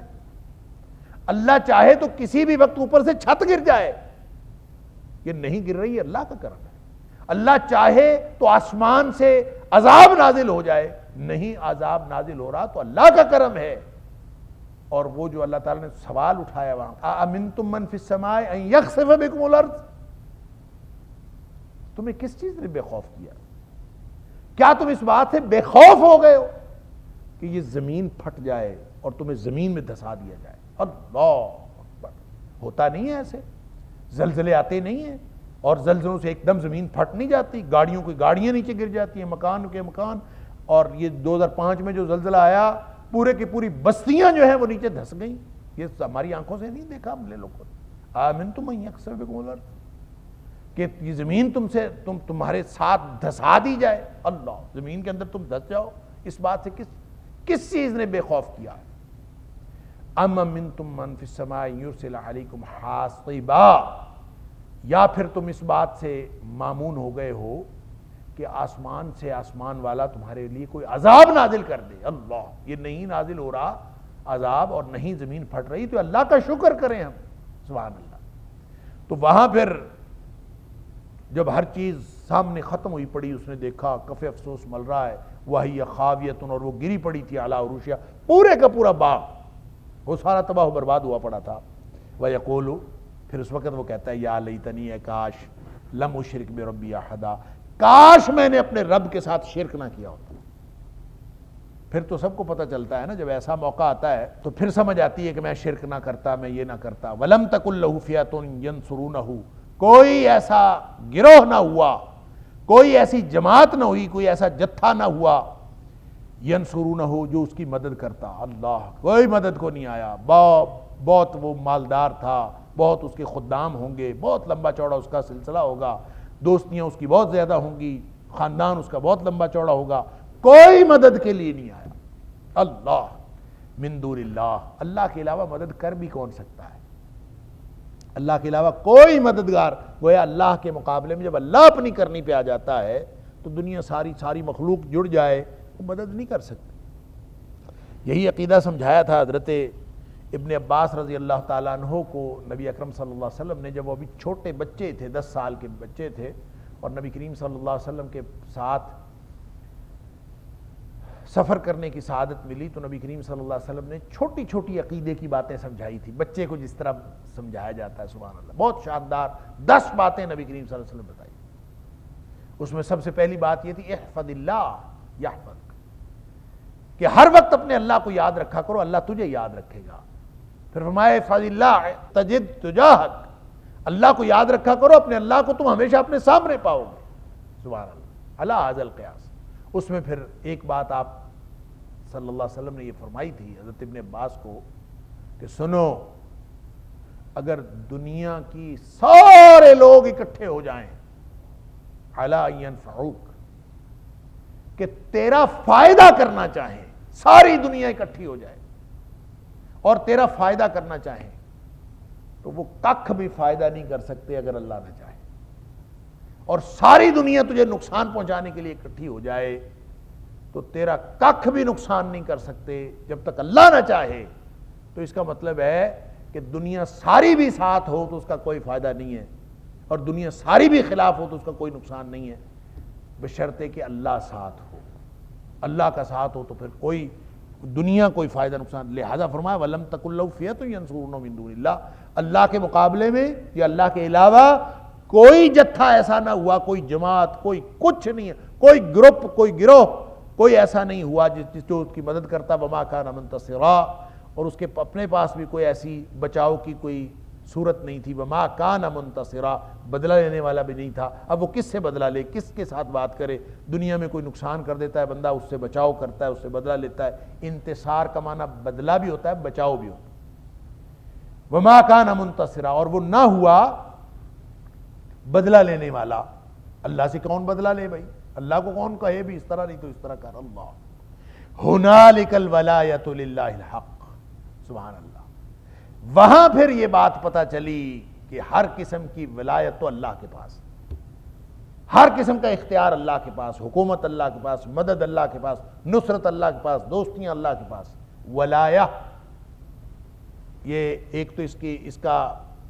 اللہ چاہے تو کسی بھی وقت اوپر سے چھت گر جائے، یہ نہیں گر رہی، اللہ کا کرم ہے۔ اللہ چاہے تو آسمان سے عذاب نازل ہو جائے، نہیں عذاب نازل ہو رہا تو اللہ کا کرم ہے۔ اور وہ جو اللہ تعالیٰ نے سوال اٹھایا وہاں، اَأَمِنْتُم مَّن فِي السَّمَاءِ أَن يَخْسِفَ بِكُمُ الْأَرْضَ، تمہیں کس چیز نے بے خوف کیا؟ کیا تم اس بات سے بے خوف ہو گئے ہو کہ یہ زمین پھٹ جائے اور تمہیں زمین میں دھسا دیا جائے؟ اللہ اکبر، ہوتا نہیں ہے ایسے، زلزلے آتے نہیں ہیں، اور زلزلوں سے ایک دم زمین پھٹ نہیں جاتی، گاڑیوں کی گاڑیاں نیچے گر جاتی ہیں، مکان کے مکان۔ اور یہ 2005 میں جو زلزلہ آیا، پورے کی پوری بستیاں جو ہیں وہ نیچے دھس گئیں، یہ ہماری آنکھوں سے نہیں دیکھا ہم نے لوگوں نے۔ آمنتم ان یخسف بکم الارض، کہ یہ زمین تمہارے ساتھ دھسا دی جائے، اللہ زمین کے اندر تم دھس جاؤ، اس بات سے کس چیز نے بے خوف کیا؟ ام امنتم من فی السماء یرسل علیکم حاصبا، یا پھر تم اس بات سے مامون ہو گئے ہو کہ آسمان سے آسمان والا تمہارے لیے کوئی عذاب نازل کر دے۔ اللہ، یہ نہیں نازل ہو رہا عذاب اور نہیں زمین پھٹ رہی، تو اللہ کا شکر کریں ہم، سبحان اللہ۔ تو وہاں پھر جب ہر چیز سامنے ختم ہوئی پڑی، اس نے دیکھا کف افسوس مل رہا ہے، وہی خاویۃ، اور وہ گری پڑی تھی علی عروشہا، پورے کا پورا باغ وہ سارا تباہ و برباد ہوا پڑا تھا۔ وَيَقُولُ، پھر اس وقت وہ کہتا ہے یا لیتنی، اے کاش، لم اشرک بربی احدا، کاش میں نے اپنے رب کے ساتھ شرک نہ کیا ہوتا۔ پھر تو سب کو پتہ چلتا ہے نا، جب ایسا موقع آتا ہے تو پھر سمجھ آتی ہے کہ میں شرک نہ کرتا، میں یہ نہ کرتا۔ وَلَمْ تَكُنْ لَهُ فِئَةٌ يَنْصُرُونَهُ، کوئی ایسا گروہ نہ ہوا، کوئی ایسی جماعت نہ ہوئی، کوئی ایسا جتھا نہ ہوا، ینصرونہو، جو اس کی مدد کرتا۔ اللہ، کوئی مدد کو نہیں آیا۔ بہت وہ مالدار تھا، بہت اس کے خدام ہوں گے، بہت لمبا چوڑا اس کا سلسلہ ہوگا، دوستیاں اس کی بہت زیادہ ہوں گی، خاندان اس کا بہت لمبا چوڑا ہوگا، کوئی مدد کے لیے نہیں آیا۔ اللہ من دون اللہ، اللہ کے علاوہ مدد کر بھی کون سکتا ہے؟ اللہ کے علاوہ کوئی مددگار، گویا اللہ کے مقابلے میں جب اللہ اپنی کرنی پہ آ جاتا ہے تو دنیا ساری مخلوق جڑ جائے، وہ مدد نہیں کر سکتی۔ یہی عقیدہ سمجھایا تھا حضرت ابن عباس رضی اللہ تعالیٰ عنہ کو نبی اکرم صلی اللہ علیہ وسلم نے، جب وہ ابھی چھوٹے بچے تھے، 10 سال کے بچے تھے، اور نبی کریم صلی اللہ علیہ وسلم کے ساتھ سفر کرنے کی سعادت ملی، تو نبی کریم صلی اللہ علیہ وسلم نے چھوٹی چھوٹی عقیدے کی باتیں سمجھائی تھی، بچے کو جس طرح سمجھایا جاتا ہے، سبحان اللہ، بہت شاندار 10 باتیں نبی کریم صلی اللہ علیہ وسلم نے بتائی۔ اس میں سب سے پہلی بات یہ تھی احفظ اللہ یحفظک، کہ ہر وقت اپنے اللہ کو یاد رکھا کرو، اللہ تجھے یاد رکھے گا۔ پھر فرمایا احفظ اللہ تجد تجاہک، اللہ کو یاد رکھا کرو، اپنے اللہ کو تم ہمیشہ اپنے سامنے پاؤ گے، سبحان اللہ، علی ھذا القیاس۔ اس میں پھر ایک بات آپ صلی اللہ علیہ وسلم نے یہ فرمائی تھی حضرت ابن عباس کو کہ سنو، اگر دنیا کی سارے لوگ اکٹھے ہو جائیں علی ان ینفعوک، کہ تیرا فائدہ کرنا چاہیں، ساری دنیا اکٹھی ہو جائے اور تیرا فائدہ کرنا چاہیں، تو وہ ککھ بھی فائدہ نہیں کر سکتے اگر اللہ نہ چاہے۔ اور ساری دنیا تجھے نقصان پہنچانے کے لیے اکٹھی ہو جائے تو تیرا ککھ بھی نقصان نہیں کر سکتے جب تک اللہ نہ چاہے۔ تو اس کا مطلب ہے کہ دنیا ساری بھی ساتھ ہو تو اس کا کوئی فائدہ نہیں ہے، اور دنیا ساری بھی خلاف ہو تو اس کا کوئی نقصان نہیں ہے، بشرطے کہ اللہ ساتھ ہو۔ اللہ کا ساتھ ہو تو پھر دنیا کوئی فائدہ نقصان. لہذا فرمایا وَلَمْ تَكُنْ لَهُ فِئَةٌ يَنْصُرُونَهُ مِنْ دُونِ اللَّهِ, اللہ کے مقابلے میں یا اللہ کے علاوہ کوئی جتھا ایسا نہ ہوا, کوئی جماعت, کوئی کچھ نہیں ہے, کوئی گروپ, کوئی گروہ, کوئی ایسا نہیں ہوا جو اس کی مدد کرتا. وَمَا كَانَ مُنتَصِرًا, اور اس کے اپنے پاس بھی کوئی ایسی بچاؤ کی کوئی صورت نہیں تھی. وَمَا كَانَ مُنتَصِرًا, بدلہ لینے والا بھی نہیں تھا. اب وہ کس سے بدلہ لے, کس کے ساتھ بات کرے؟ دنیا میں کوئی نقصان کر دیتا ہے بندہ, اس سے بچاؤ کرتا ہے, اس سے بدلہ لیتا ہے. انتصار کا معنی بدلہ بھی ہوتا ہے, بچاؤ بھی ہوتا ہے. وَمَا كَانَ مُنتَصِرًا, اور وہ نہ ہوا بدلہ لینے والا. اللہ سے کون بدلہ لے بھائی؟ اللہ کو کون کہے بھی اس طرح نہیں تو اس طرح کر. اللہ هُنَالِكَ الْوَلَایَةُ لِلَّهِ الْحَقِّ, سبحان اللہ. وہاں پھر یہ بات پتہ چلی کہ ہر قسم کی ولایت تو اللہ کے پاس, ہر قسم کا اختیار اللہ کے پاس, حکومت اللہ کے پاس, مدد اللہ کے پاس, نصرت اللہ کے پاس, دوستیاں اللہ کے پاس. ولایہ, یہ ایک تو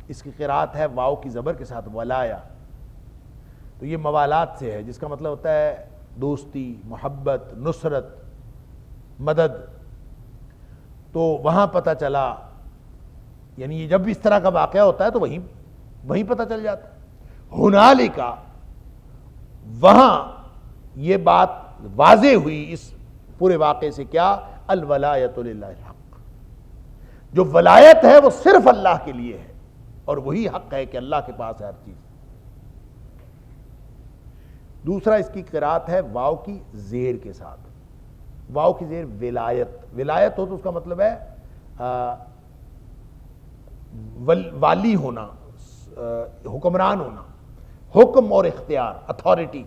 اس کی قرات ہے واو کی زبر کے ساتھ ولایہ, تو یہ موالات سے ہے, جس کا مطلب ہوتا ہے دوستی, محبت, نصرت, مدد. تو وہاں پتہ چلا, یعنی یہ جب بھی اس طرح کا واقعہ ہوتا ہے تو وہیں پتہ چل جاتا ہے. ہنالک, وہاں یہ بات واضح ہوئی اس پورے واقعے سے, کیا؟ الولایۃ للہ الحق, جو ولایت ہے وہ صرف اللہ کے لیے ہے, اور وہی حق ہے کہ اللہ کے پاس ہے ہر چیز. دوسرا اس کی قرات ہے واو کی زیر کے ساتھ, واو کی زیر ولایت. ولایت ہو تو اس کا مطلب ہے والی ہونا, حکمران ہونا, حکم اور اختیار, اتھارٹی.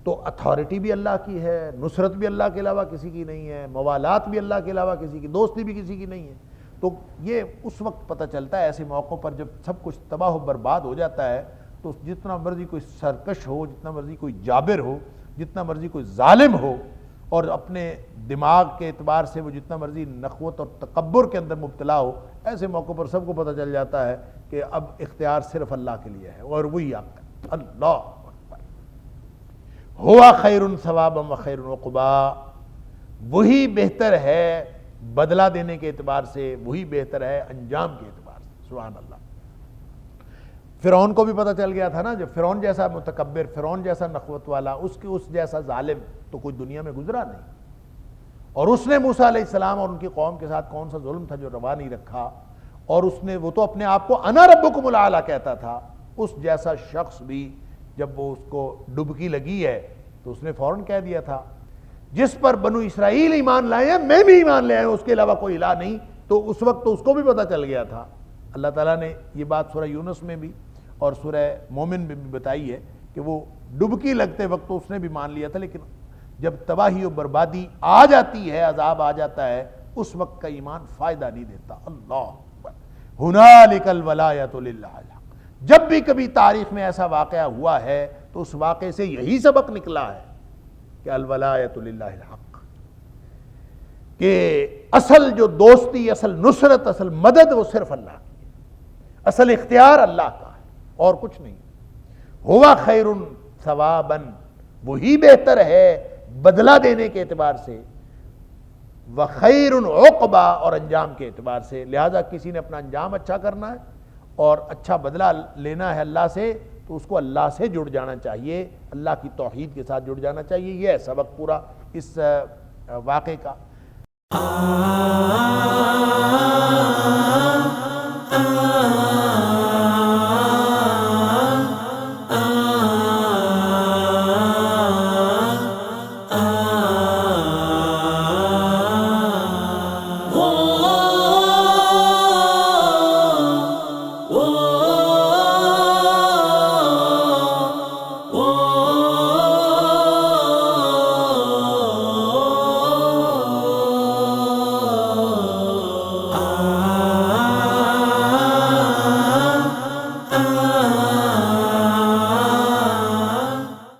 تو اتھارٹی بھی اللہ کی ہے, نصرت بھی اللہ کے علاوہ کسی کی نہیں ہے, موالات بھی اللہ کے علاوہ کسی کی, دوستی بھی کسی کی نہیں ہے. تو یہ اس وقت پتہ چلتا ہے ایسے موقعوں پر جب سب کچھ تباہ و برباد ہو جاتا ہے, تو جتنا مرضی کوئی سرکش ہو, جتنا مرضی کوئی جابر ہو, جتنا مرضی کوئی ظالم ہو, اور اپنے دماغ کے اعتبار سے وہ جتنا مرضی نخوت اور تکبر کے اندر مبتلا ہو, ایسے موقع پر سب کو پتہ چل جاتا ہے کہ اب اختیار صرف اللہ کے لیے ہے, اور وہی آپ کا. اللہ اکبر. ہوا خیر ثوابا و خیر عقبا, وہی بہتر ہے بدلہ دینے کے اعتبار سے, وہی بہتر ہے انجام کے اعتبار سے. سبحان اللہ. فرعون کو بھی پتہ چل گیا تھا نا, جب فرعون جیسا متکبر, فرعون جیسا نخوت والا, اس جیسا ظالم تو کوئی دنیا میں گزرا نہیں. اور اس نے موسیٰ علیہ السلام اور ان کی قوم کے ساتھ کون سا ظلم تھا جو روا نہیں رکھا, اور وہ تو اپنے آپ کو انا ربکم الاعلی کہتا تھا. اس جیسا شخص بھی جب وہ اس کو ڈبکی لگی ہے تو اس نے فوراً کہہ دیا تھا, جس پر بنو اسرائیل ایمان لائے ہیں میں بھی ایمان لے آیا ہوں, اس کے علاوہ کوئی الہ نہیں. تو اس وقت تو اس کو بھی پتہ چل گیا تھا. اللہ تعالیٰ نے یہ بات سورہ یونس میں بھی اور سورہ مومن میں بھی بتائی ہے کہ وہ ڈبکی لگتے وقت تو اس نے بھی مان لیا تھا, لیکن جب تباہی و بربادی آ جاتی ہے, عذاب آ جاتا ہے, اس وقت کا ایمان فائدہ نہیں دیتا. اللہ اکبر. ہنالک الولایۃ للہ الحق. جب بھی کبھی تاریخ میں ایسا واقعہ ہوا ہے تو اس واقعے سے یہی سبق نکلا ہے کہ الولایۃ للہ الحق, کہ اصل جو دوستی, اصل نصرت, اصل مدد وہ صرف اللہ کی ہے, اصل اختیار اللہ کا ہے اور کچھ نہیں. ہوا خیر ثوابا, وہی بہتر ہے بدلہ دینے کے اعتبار سے, وخیر عقبا, اور انجام کے اعتبار سے. لہذا کسی نے اپنا انجام اچھا کرنا ہے اور اچھا بدلہ لینا ہے اللہ سے, تو اس کو اللہ سے جڑ جانا چاہیے, اللہ کی توحید کے ساتھ جڑ جانا چاہیے. یہ ہے سبق پورا اس واقعے کا.